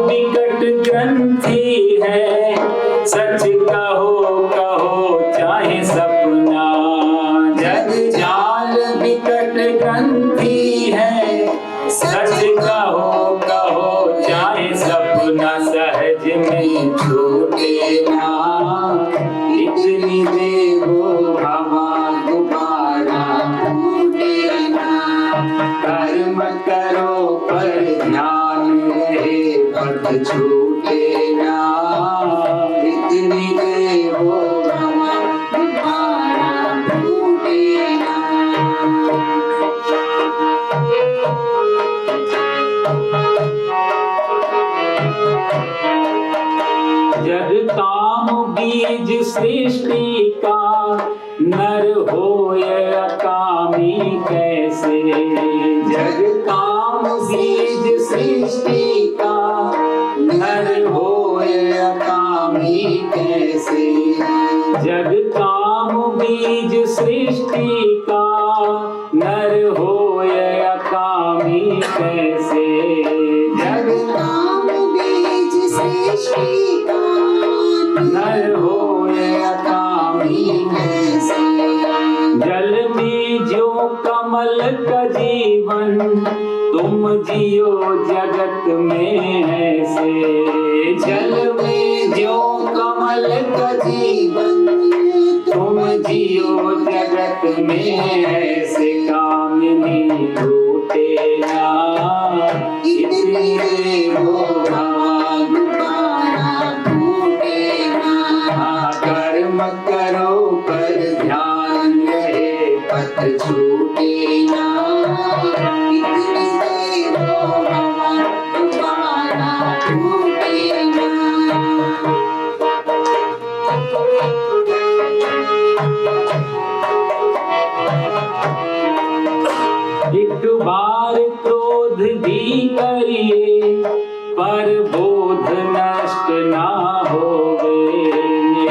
विकट ग्रंथि है, सच कहो चाहे सपना। जग जाल विकट ग्रंथि है, सच कहो चाहे सपना। सहज में छूटे ना, इतनी देवो हवा गुब्बारा फूटे ना। कर्म करो पर ध्यान रहे, पथ छूटे ना, इतनी देवो हवा गुब्बारा फूटे ना। जग काम बीज सृष्टि का, नर होय अकामी कैसे। जग काम बीज सृष्टि का, नर होय अकामी कैसे। जग काम बीज सृष्टि का, नर होय अकामी कैसे। जग काम बीज सृष्टि का, नर होय अकामी कैसे। जल में जो कमल का जीवन, तुम जियो जगत में ऐसे। जल में जो कमल का जीवन, तुम जियो जगत में ऐसे। कामिनी टूटे ना, इतनी देवो हवा गुब्बारा फूटे ना। कर्म करो पर ध्यान रहे, पथ छूटे ना, इतनी देवो हवा गुब्बारा फूटे ना। एक बार क्रोध भी करिए, पर बोध नष्ट ना होवे।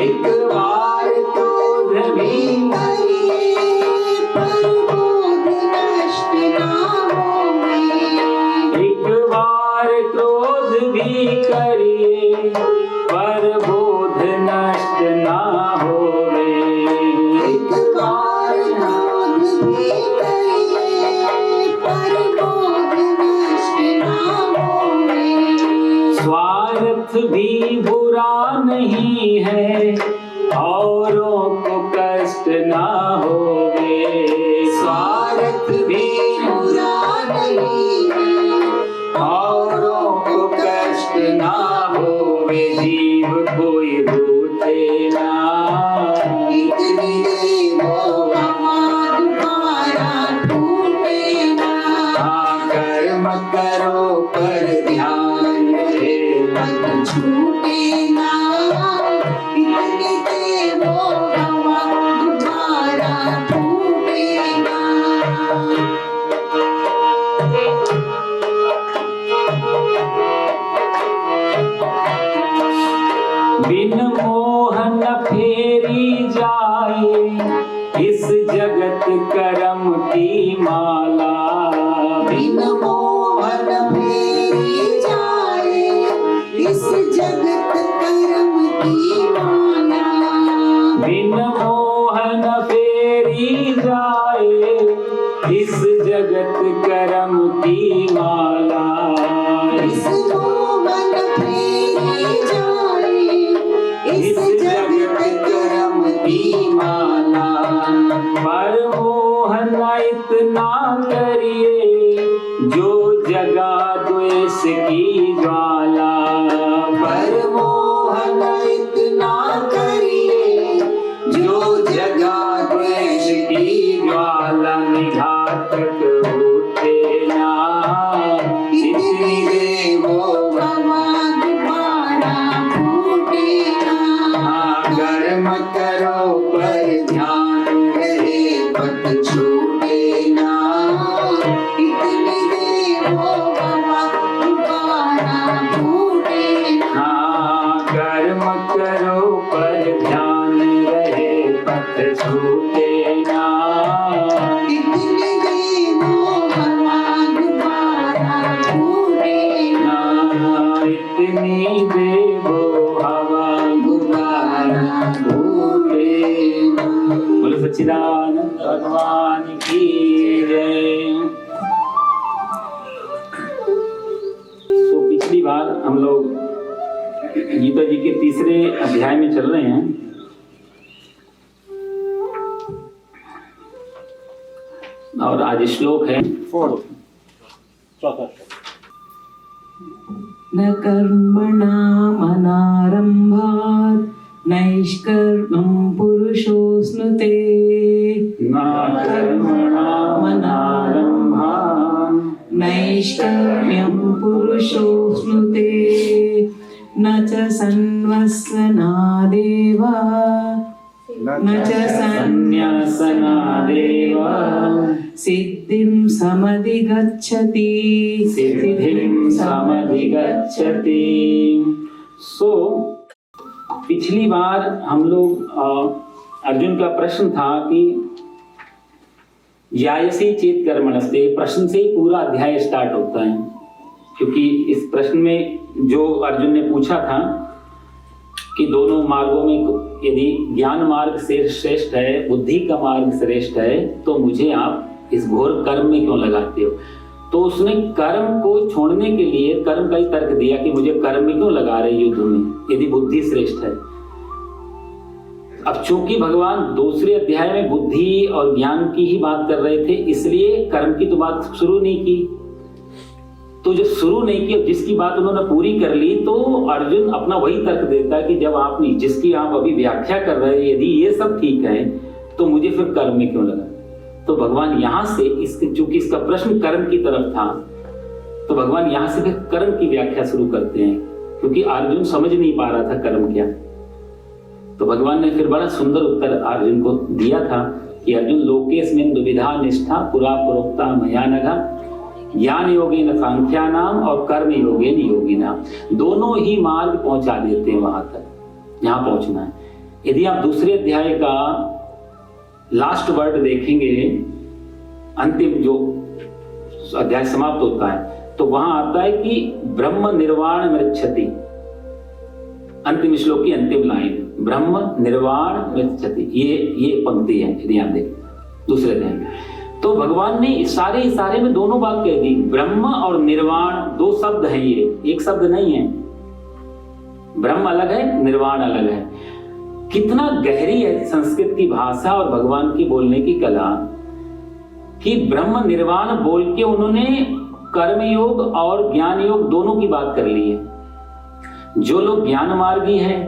एक बार क्रोध भी करिए, पर बोध नष्ट ना होवे। एक बार क्रोध भी करिए, पर बोध नष्ट ना होवे। एक बार क्रोध भी करिए, पर बोध नष्ट ना होवे। स्वार्थ भी बुरा नहीं है, औरों को कष्ट ना होवे। स्वार्थ भी बुरा नहीं है, औरों को कष्ट ना होवे। जीव कोई रूठे ना, इतनी देवो हवा गुब्बारा फूटे ना। कर्म करो पर ध्यान रहे, पथ छूटे ना, इतनी देवो हवा गुब्बारा फूटे ना। बिन मोह न फेरी जाए, इस जगत करम की माला। बिन मोह न फेरी जाए, इस जगत करम की माला। बिन मोह न फेरी जाए, इस जगत करम की माला। इस मोह न फेरी जाए, इस जगत करम की माला। पर मोह न इतना करिए, जो जगा द्वेष की ज्वाला। पर मोह न इतना करिए, जो जगा द्वेष की ज्वाला। निघातक उठे ना, इतनी देवो हवा गुब्बारा फूटे ना। कर्म करो पर ध्यान रहे, पथ छूटे ना, इतनी देवो हवा गुब्बारा फूटे ना। कर्म करो पर ध्यान रहे, पथ छूटे ना, इतनी देवो हवा गुब्बारा फूटे ना। इतनी सच्चिदानंद भगवान की जय। तो पिछली बार हम लोग गीता जी के तीसरे अध्याय में चल रहे हैं और आज श्लोक है न कर्मणामनारम्भात् नैष्कर्म्यं पुरुषोऽश्नुते। न कर्मणामनारम्भात् नैष्कर्म्यं पुरुषोऽश्नुते। न च सन्न्यसनादेव न च सन्न्यसनादेव सिद्धिं समधिगच्छति। सिद्धिं समधिगच्छति। सो पिछली बार हम लोग अर्जुन का प्रश्न था कि यायसी चेत कर्मणस्ते, प्रश्न से ही पूरा अध्याय स्टार्ट होता है, क्योंकि इस प्रश्न में जो अर्जुन ने पूछा था कि दोनों मार्गों में यदि ज्ञान मार्ग से श्रेष्ठ है, बुद्धि का मार्ग श्रेष्ठ है, तो मुझे आप इस घोर कर्म में क्यों लगाते हो। तो उसने कर्म को छोड़ने के लिए कर्म का ही तर्क दिया कि मुझे कर्म में क्यों लगा रहे युद्ध में यदि बुद्धि श्रेष्ठ है। अब चूंकि भगवान दूसरे अध्याय में बुद्धि और ज्ञान की ही बात कर रहे थे, इसलिए कर्म की तो बात शुरू नहीं की। तो जो शुरू नहीं की, जिसकी बात उन्होंने पूरी कर ली, तो अर्जुन अपना वही तर्क देता है कि जब आप जिसकी आप अभी व्याख्या कर रहे हैं, यदि ये सब ठीक है तो मुझे फिर कर्म में क्यों लगा। तो भगवान यहां से चूंकि इसका प्रश्न कर्म की तरफ था, तो भगवान यहां से फिर कर्म की व्याख्या शुरू करते हैं, क्योंकि अर्जुन समझ नहीं पा रहा था कर्म क्या। तो भगवान ने फिर बड़ा सुंदर उत्तर अर्जुन को दिया था कि अर्जुन लोकेस्मिन् दुविधा निष्ठा पुरा प्रोक्ता मया नघ, ज्ञान योगेन सांख्यानाम और कर्म योगेन योगिनाम। दोनों ही मार्ग पहुंचा देते हैं वहां तक जहां पहुंचना है। यदि आप दूसरे अध्याय का लास्ट वर्ड देखेंगे, अंतिम जो अध्याय समाप्त होता है, तो वहां आता है कि ब्रह्म निर्वाण मृच्छति। अंतिम श्लोक की अंतिम लाइन, ब्रह्म निर्वाण मृच्छति, ये पंक्ति है यदि आप देखें दूसरे अध्याय में। तो भगवान ने इशारे में दोनों बात कह दी। ब्रह्म और निर्वाण दो शब्द हैं, ये एक शब्द नहीं है। ब्रह्म अलग है, निर्वाण अलग है। कितना गहरी है संस्कृत की भाषा और भगवान की बोलने की कला कि ब्रह्म निर्वाण बोल के उन्होंने कर्मयोग और ज्ञान योग दोनों की बात कर ली है। जो लोग ज्ञान मार्गी हैं,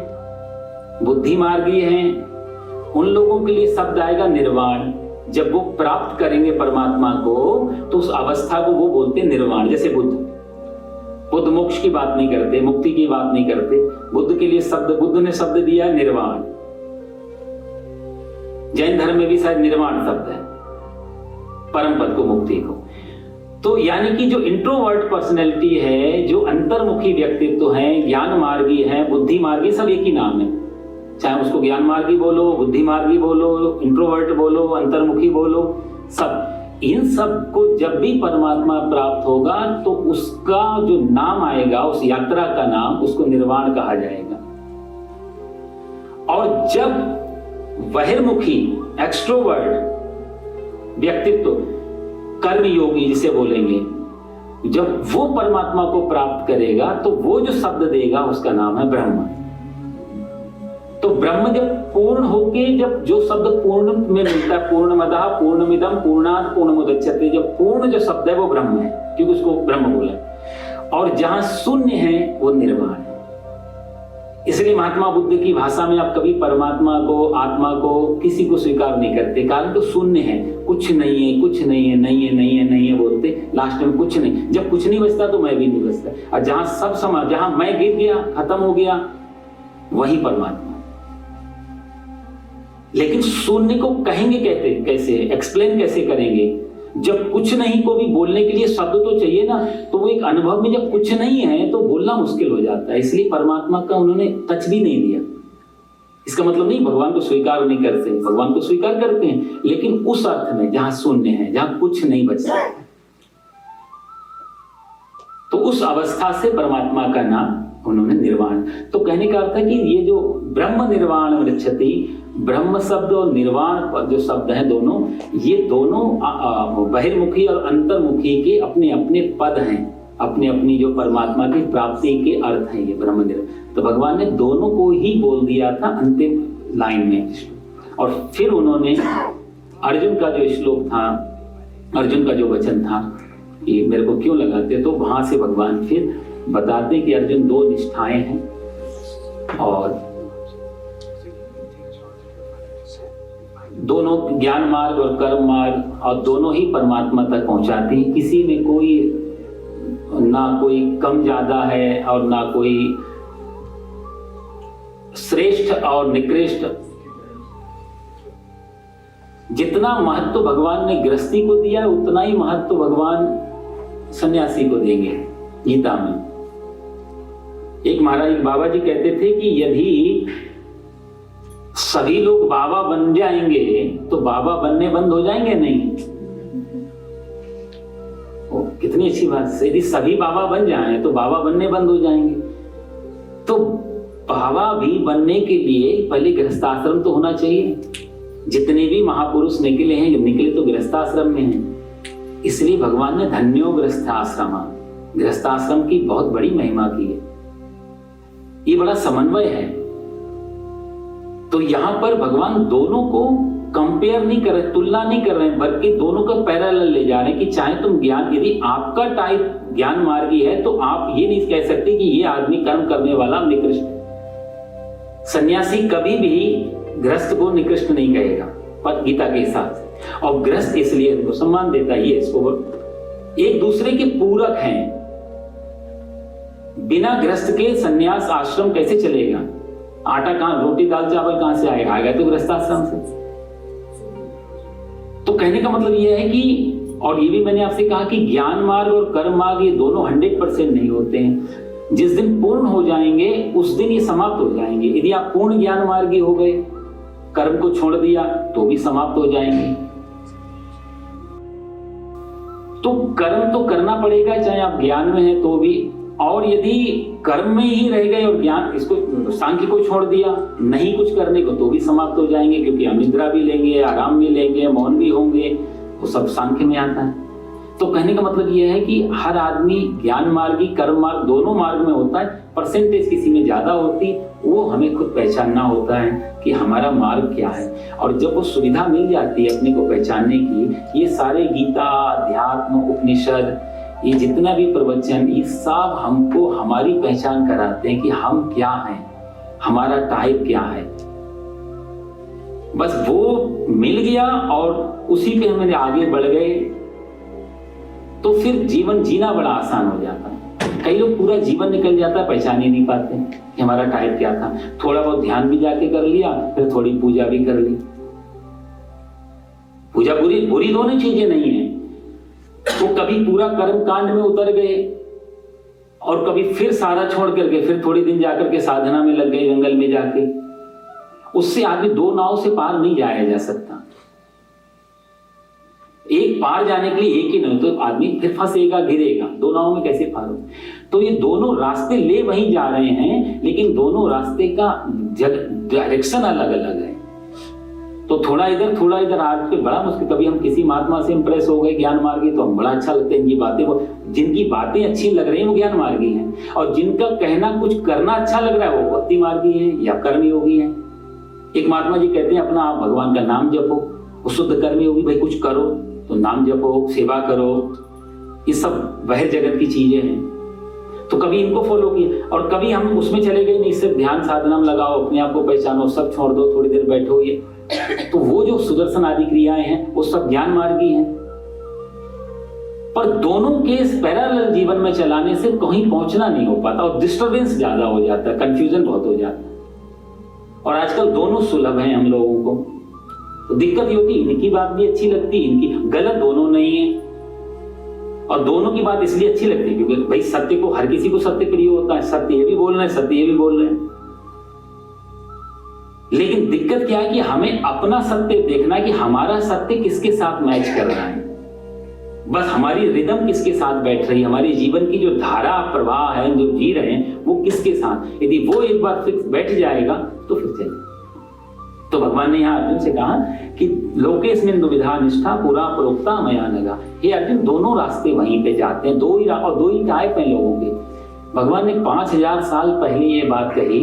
बुद्धि मार्गी हैं, उन लोगों के लिए शब्द आएगा निर्वाण। जब वो प्राप्त करेंगे परमात्मा को, तो उस अवस्था को वो बोलते हैं निर्वाण। जैसे बुद्ध मोक्ष की बात नहीं करते, मुक्ति की बात नहीं करते। बुद्ध के लिए बुद्ध ने शब्द दिया निर्वाण। जैन धर्म में भी शायद निर्वाण शब्द है परम पद को, मुक्ति को। तो यानी कि जो इंट्रोवर्ट पर्सनैलिटी है, जो अंतर्मुखी व्यक्तित्व है, ज्ञान मार्गी है, बुद्धि मार्गी, सब एक ही नाम है। चाहे उसको ज्ञान मार्गी बोलो, बुद्धि मार्गी बोलो, इंट्रोवर्ट बोलो, अंतर्मुखी बोलो, सब। इन सब को जब भी परमात्मा प्राप्त होगा तो उसका जो नाम आएगा, उस यात्रा का नाम, उसको निर्वाण कहा जाएगा। और जब बहिर्मुखी एक्सट्रोवर्ट व्यक्तित्व, कर्मयोगी जिसे बोलेंगे, जब वो परमात्मा को प्राप्त करेगा तो वो जो शब्द देगा उसका नाम है ब्रह्म। तो ब्रह्म जब पूर्ण होके, जब जो शब्द पूर्ण में मिलता है, पूर्णमदः पूर्णमिदं पूर्णात् पूर्णमुदच्यते, जब पूर्ण जो शब्द है वो ब्रह्म है, क्योंकि उसको ब्रह्म बोला। और जहां शून्य है वो निर्वाण है। इसलिए महात्मा बुद्ध की भाषा में आप कभी परमात्मा को, आत्मा को, किसी को स्वीकार नहीं करते, कारण तो शून्य है, कुछ नहीं है, कुछ नहीं है, नहीं है, नहीं है, नहीं है बोलते, लास्ट में कुछ नहीं। जब कुछ नहीं बचता तो मैं भी नहीं बचता। और जहां सब समा, जहां मैं गिर गया, खत्म हो गया, वही परमात्मा। लेकिन शून्य को कहेंगे कहते कैसे, एक्सप्लेन कैसे करेंगे? जब कुछ नहीं को भी बोलने के लिए शब्द तो चाहिए ना। तो वो एक अनुभव में जब कुछ नहीं है तो बोलना मुश्किल हो जाता है। इसलिए परमात्मा का उन्होंने टच भी नहीं दिया। इसका मतलब नहीं भगवान को स्वीकार नहीं करते, भगवान को स्वीकार करते हैं, लेकिन उस अर्थ में जहां शून्य है, जहां कुछ नहीं बचता, तो उस अवस्था से परमात्मा का नाम उन्होंने निर्वाण। तो कहने का अर्थ है कि ये जो ब्रह्म निर्वाण मृच्छति, ब्रह्म शब्द और निर्वाण जो शब्द हैं दोनों, ये दोनों बहिर्मुखी और अंतर्मुखी के अपने अपने पद हैं, अपनी अपनी जो परमात्मा की प्राप्ति के अर्थ हैं ये ब्रह्म निर्वाण। तो भगवान ने दोनों को ही बोल दिया था अंतिम लाइन में। और फिर उन्होंने अर्जुन का जो श्लोक था, अर्जुन का जो वचन था कि मेरे को क्यों लगाते, तो वहां से भगवान फिर बताते कि अर्जुन दो निष्ठाएं हैं और दोनों ज्ञान मार्ग और कर्म मार्ग और दोनों ही परमात्मा तक पहुंचाते हैं। किसी में कोई ना कोई कम ज्यादा है और ना कोई श्रेष्ठ और निकृष्ट। जितना महत्व भगवान ने गृहस्थी को दिया है उतना ही महत्व भगवान सन्यासी को देंगे गीता में। एक महाराज बाबा जी कहते थे कि यदि सभी लोग बाबा बन जाएंगे तो बाबा बनने बंद हो जाएंगे? नहीं। ओ, कितनी अच्छी बात। यदि सभी बाबा बन जाएं तो बाबा बनने बंद हो जाएंगे। तो बाबा भी बनने के लिए पहले गृहस्थाश्रम तो होना चाहिए। जितने भी महापुरुष निकले हैं, निकले तो गृहस्थाश्रम में हैं। इसलिए भगवान ने धन्यो गृहस्थाश्रम, गृहस्थाश्रम की बहुत बड़ी महिमा की है। ये बड़ा समन्वय है। तो यहां पर भगवान दोनों को कंपेयर नहीं कर रहे, तुलना नहीं कर रहे हैं, बल्कि दोनों का पैरेलल ले जा रहे हैं कि चाहे तुम ज्ञान, यदि आपका टाइप ज्ञान मार्गी है तो आप ये नहीं कह सकते कि ये आदमी कर्म करने वाला निकृष्ट है। सन्यासी कभी भी गृहस्थ को निकृष्ट नहीं कहेगा पर गीता के हिसाब से, और गृहस्थ इसलिए उनको सम्मान देता है। ये इसको एक दूसरे के पूरक हैं। बिना गृहस्थ के सन्यास आश्रम कैसे चलेगा? आटा कहां, रोटी दाल चावल कहां से आएगा? आएगा तो गृहस्थाश्रम से। तो कहने का मतलब यह है कि, और ये भी मैंने आपसे कहा कि ज्ञान मार्ग और कर्म मार्ग ये दोनों 100% नहीं होते हैं। जिस दिन पूर्ण हो जाएंगे उस दिन ये समाप्त हो जाएंगे। यदि आप पूर्ण ज्ञान मार्गी हो गए, कर्म को छोड़ दिया तो भी समाप्त हो जाएंगे। तो कर्म तो करना पड़ेगा चाहे आप ज्ञान में हैं तो भी, और यदि कर्म में ही रह गए और ज्ञान, इसको सांख्य को छोड़ दिया नहीं कुछ करने को, तो भी समाप्त हो जाएंगे, क्योंकि हम निद्रा भी लेंगे, आराम भी लेंगे, मौन भी होंगे, वो सब सांख्य में आता है। तो कहने का मतलब यह है कि हर आदमी ज्ञान मार्गी कर्म मार्ग दोनों मार्ग में होता है। परसेंटेज किसी में ज्यादा होती, वो हमें खुद पहचानना होता है कि हमारा मार्ग क्या है। और जब वो सुविधा मिल जाती है अपने को पहचानने की, ये सारे गीता, अध्यात्म, उपनिषद, ये जितना भी प्रवचन, ये सब हमको हमारी पहचान कराते हैं कि हम क्या हैं, हमारा टाइप क्या है। बस वो मिल गया और उसी पे हम आगे बढ़ गए तो फिर जीवन जीना बड़ा आसान हो जाता है। कई लोग पूरा जीवन निकल जाता है, पहचान ही नहीं पाते कि हमारा टाइप क्या था। थोड़ा बहुत ध्यान भी जाके कर लिया, फिर थोड़ी पूजा भी कर ली। पूजा बुरी दोनों चीजें नहीं है। वो कभी पूरा कर्म कांड में उतर गए और कभी फिर सारा छोड़ करके फिर थोड़ी दिन जाकर के साधना में लग गए, जंगल में जाके। उससे आगे दो नाव से पार नहीं जाया जा सकता। एक पार जाने के लिए एक ही नहीं, तो आदमी फिर फंसेगा, गिरेगा। दो नावों में कैसे पार हो? तो ये दोनों रास्ते ले वहीं जा रहे हैं, लेकिन दोनों रास्ते का डायरेक्शन अलग अलग है। तो थोड़ा इधर आज पे बड़ा मुश्किल। कभी हम किसी महात्मा से इंप्रेस हो गए ज्ञान मार्गी, तो हम बड़ा अच्छा लगते हैं। ये बातें, वो जिनकी बातें अच्छी लग रही हैं वो ज्ञान मार्गी हैं, और जिनका कहना कुछ करना अच्छा लग रहा है वो भक्ति मार्गी है या कर्म योगी है। एक महात्मा जी कहते हैं अपना आप भगवान का नाम जपो, वो शुद्ध कर्म योगी। भाई कुछ करो तो नाम जपो, सेवा करो, ये सब बाहर जगत की चीजें हैं। तो कभी इनको फॉलो किए और कभी हम उसमें चले गए, नहीं सिर्फ ध्यान साधना में लगाओ, अपने आप को पहचानो, सब छोड़ दो, थोड़ी देर बैठो। ये तो वो जो सुदर्शन आदि क्रियाएं हैं वो सब ज्ञान मार्गी हैं। पर दोनों के पैरेलल जीवन में चलाने से कहीं पहुंचना नहीं हो पाता और डिस्टर्बेंस ज्यादा हो जाता है, कंफ्यूजन बहुत हो जाता है। और आजकल दोनों सुलभ हैं हम लोगों को, तो दिक्कत ये होती है इनकी बात भी अच्छी लगती है, इनकी गलत दोनों नहीं है। और दोनों की बात इसलिए अच्छी लगती है क्योंकि भाई सत्य को, हर किसी को सत्य प्रिय होता है। सत्य ये भी बोल रहे हैं, सत्य ये भी बोल रहे हैं। लेकिन दिक्कत क्या है कि हमें अपना सत्य देखना है कि हमारा सत्य किसके साथ मैच कर रहा है। बस हमारी रिदम किसके साथ बैठ रही है, हमारी जीवन की जो धारा प्रवाह है, जो जी रहे हैं वो किसके साथ। यदि वो एक बार फिक्स बैठ जाएगा तो फिर चले। तो तो भगवान ने यहाँ अर्जुन से कहा कि लोकेस्मिन् दुविधा निष्ठा पुरा प्रोक्ता मया नघा। हे अर्जुन, दोनों रास्ते वहीं पे जाते हैं, दो ही टाइप हैं लोगों के। भगवान ने 5000 साल पहले ये बात कही।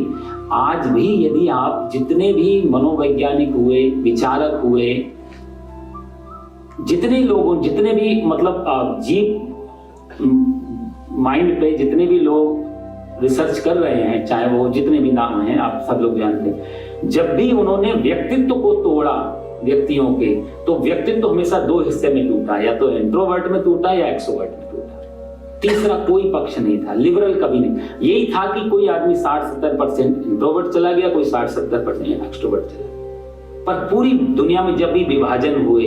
आज भी यदि आप जितने भी मनोवैज्ञानिक हुए, विचारक हुए, जितने लोगों, जितने भी मतलब जीव माइंड पे जितने भी लोग रिसर्च कर रहे हैं, चाहे वो जितने भी नाम हैं आप सब लोग जानते हैं, जब भी उन्होंने व्यक्तित्व को तोड़ा व्यक्तियों के, तो व्यक्तित्व हमेशा दो हिस्से में टूटा, या तो इंट्रोवर्ट में टूटा या एक्सट्रोवर्ट में टूटा। तीसरा कोई पक्ष नहीं था, लिबरल कभी नहीं। यही था कि कोई आदमी 60-70% इंट्रोवर्ट चला गया, कोई 60-70% एक्सट्रोवर्ट चला गया। पर पूरी दुनिया में जब भी विभाजन हुए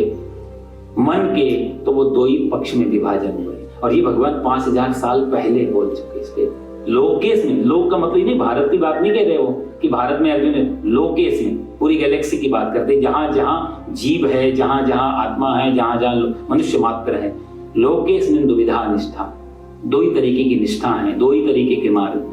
मन के, तो वो दो ही पक्ष में विभाजन हुए। और ये भगवान 5000 साल पहले बोल चुके। इसके लोकेश में, लोक का मतलब नहीं भारत की बात नहीं कह रहे हो कि भारत में अर्जुन है, लोकेश में पूरी गैलेक्सी की बात करते हैं, जहां जहां जीव है, जहां जहां आत्मा है, जहां जहां मनुष्य मात्र है। लोकेश में दुविधा निष्ठा, दो ही तरीके की निष्ठा है, दो ही तरीके के मार्ग,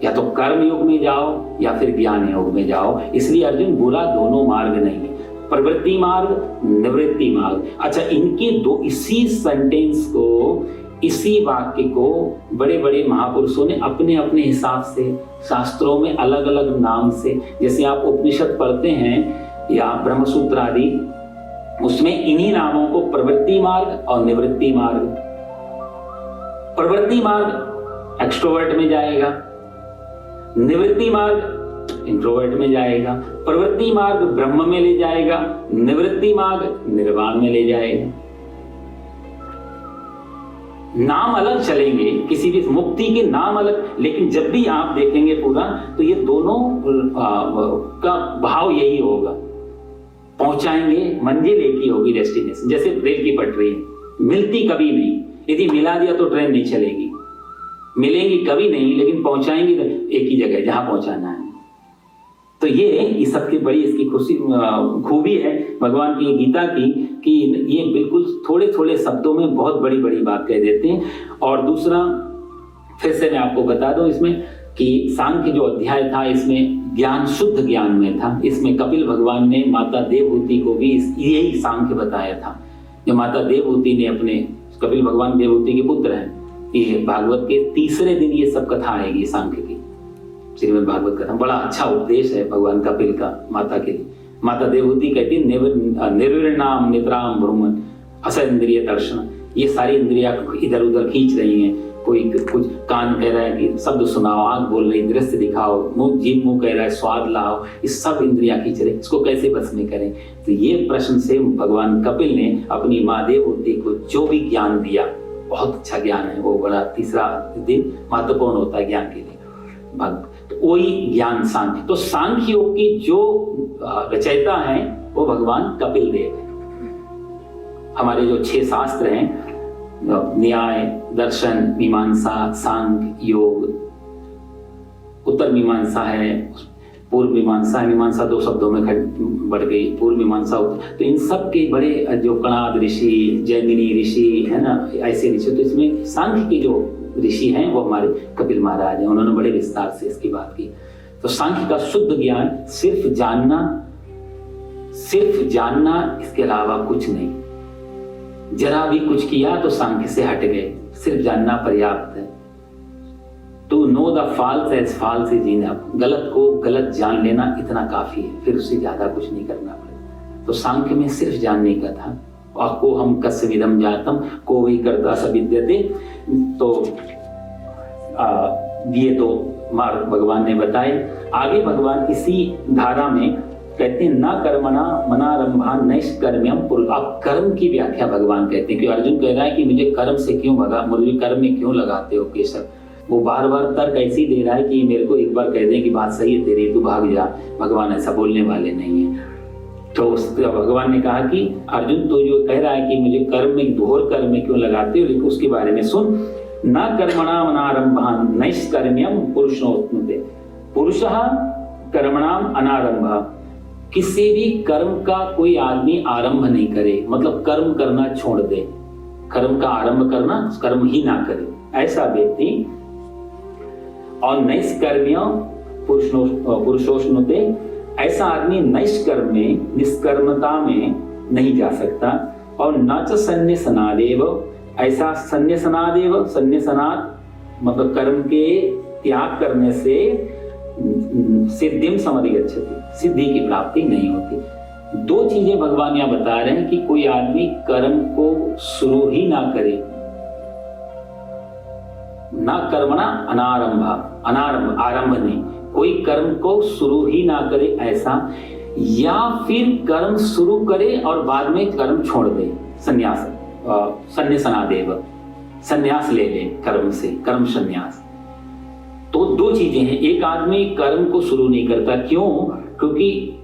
या तो कर्म योग में जाओ या फिर ज्ञान योग में जाओ। इसलिए अर्जुन बुरा दोनों मार्ग नहीं है, प्रवृत्ति मार्ग, निवृत्ति मार्ग। अच्छा, इनके दो, इसी सेंटेंस को, इसी वाक्य को बड़े बड़े महापुरुषों ने अपने अपने हिसाब से शास्त्रों में अलग अलग नाम से, जैसे आप उपनिषद पढ़ते हैं या ब्रह्मसूत्र आदि, उसमें इन्हीं नामों को प्रवृत्ति मार्ग और निवृत्ति मार्ग। प्रवृत्ति मार्ग एक्सट्रोवर्ट में जाएगा, निवृत्ति मार्ग इंट्रोवर्ट में जाएगा। प्रवृत्ति मार्ग ब्रह्म में ले जाएगा, निवृत्ति मार्ग निर्वाण में ले जाएगा। नाम अलग चलेंगे, किसी भी मुक्ति के नाम अलग, लेकिन जब भी आप देखेंगे पूरा, तो ये दोनों का भाव यही होगा, पहुंचाएंगे, मंजिल एक ही होगी, डेस्टिनेशन। जैसे रेल की पटरी मिलती कभी नहीं, यदि मिला दिया तो ट्रेन नहीं चलेगी, मिलेंगी कभी नहीं, लेकिन पहुंचाएंगी तो एक ही जगह जहां पहुंचाना है। तो ये सबकी बड़ी इसकी खूबी है भगवान की गीता की, कि ये बिल्कुल थोड़े थोड़े शब्दों में बहुत बड़ी बड़ी बात कह देते हैं। और दूसरा, फिर से मैं आपको बता दूं इसमें कि सांख्य जो अध्याय था, इसमें ज्ञान, शुद्ध ज्ञान में था। इसमें कपिल भगवान ने माता देवहूति को भी यही सांख्य बताया था। जो माता देवहूति ने अपने, कपिल भगवान देवहूति के पुत्र हैं, ये भागवत के तीसरे दिन ये सब कथा आएगी सांख्य की, श्रीमद् भागवत कथा। बड़ा अच्छा उपदेश है भगवान कपिल का माता के लिए। माता देवहूति कहती है निर्विणाम निद्राम भ्रूमन असंद्रिय दर्शन। ये सारी इंद्रियां इधर उधर खींच रही हैं, कोई कुछ कान कह रहा है कि शब्द सुनाओ, आंख बोल रही दृश्य दिखाओ, मुंह कह रहा है स्वाद लाओ, ये सब इंद्रियां खींच रही, इसको कैसे बस में करें। तो ये प्रश्न से भगवान कपिल ने अपनी माँ देवहूति को जो भी ज्ञान दिया, बहुत अच्छा ज्ञान है वो, बड़ा तीसरा दिन महत्वपूर्ण होता है ज्ञान के लिए। तो वही ज्ञान सांख्य। तो सांख्य योग की जो रचयिता हैं वो भगवान कपिल देव है। हमारे जो 6 शास्त्र हैं, न्याय, दर्शन, मीमांसा, सांख्य, योग, उत्तर मीमांसा है, पूर्व मीमांसा है। मीमांसा 2 शब्दों में बढ़ गई, पूर्व मीमांसा। तो इन सब के बड़े जो कणाद ऋषि, जैमिनी ऋषि है ना, ऐसे ऋषि, तो इसमें सांख्य के जो ऋषि हैं वो हमारे कपिल महाराज हैं। उन्होंने बड़े विस्तार से इसकी बात की। तो सांख्य का शुद्ध ज्ञान सिर्फ जानना, इसके अलावा कुछ नहीं। जरा भी कुछ किया तो सांख्य से हट गए, सिर्फ जानना पर्याप्त है। To know the false as false is enough, गलत को गलत जान लेना इतना काफी है, फिर उससे ज्यादा कुछ नहीं करना पड़ेगा। तो सांख्य में सिर्फ जानने का था। और को हम कस्य विदम जातम को वही करता सविद्यते। तो ये तो मार्ग भगवान ने बताए। आगे भगवान इसी धारा में कहते हैं न कर्मणा मनारंभा नैष्कर्म्यम पुरुष। अब कर्म की व्याख्या भगवान कहते हैं कि अर्जुन कह रहा है कि मुझे कर्म से क्यों भगा, मुझे कर्म में क्यों लगाते हो केशव। वो बार बार तर्क ऐसी दे रहा है कि मेरे को एक बार कह दें कि बात सही है तेरी, तू भाग जा। भगवान ऐसा बोलने वाले नहीं है। तो भगवान ने कहा कि अर्जुन तो जो कह रहा है कि मुझे कर्म में, घोर कर्म में क्यों लगाते हो, लेकिन उसके बारे में सुन। न कर्मणा मनारंभान नैष्कर्म्यम पुरुषोत्नुते। पुरुषः कर्मणाम अनारंभ। किसी भी कर्म का कोई आदमी आरंभ नहीं करे, मतलब कर्म करना छोड़ दे, कर्म का आरंभ करना, कर्म ही ना करे, ऐसा व्यक्ति। और नैष्कर्म्य पुरुषोष्णुते, ऐसा आदमी नैष्कर्म में, निष्कर्मता में नहीं जा सकता। और न च संन्यसनादेव, ऐसा संन्यसनादेव, संन्यसनाद मतलब कर्म के त्याग करने से सिद्धिम समधिगच्छति, सिद्धि की प्राप्ति नहीं होती। दो चीजें भगवान यहाँ बता रहे हैं कि कोई आदमी कर्म को शुरू ही ना करे, ना कर्मणा अनारंभ, आरंभ नहीं, कोई कर्म को शुरू ही ना करे ऐसा, या फिर कर्म शुरू करे और बाद में कर्म छोड़ दे, संन्यास, संन्यासनादेव, संन्यास ले ले कर्म से, कर्म संन्यास। तो दो चीजें हैं, एक आदमी कर्म को शुरू नहीं करता, क्यों? क्योंकि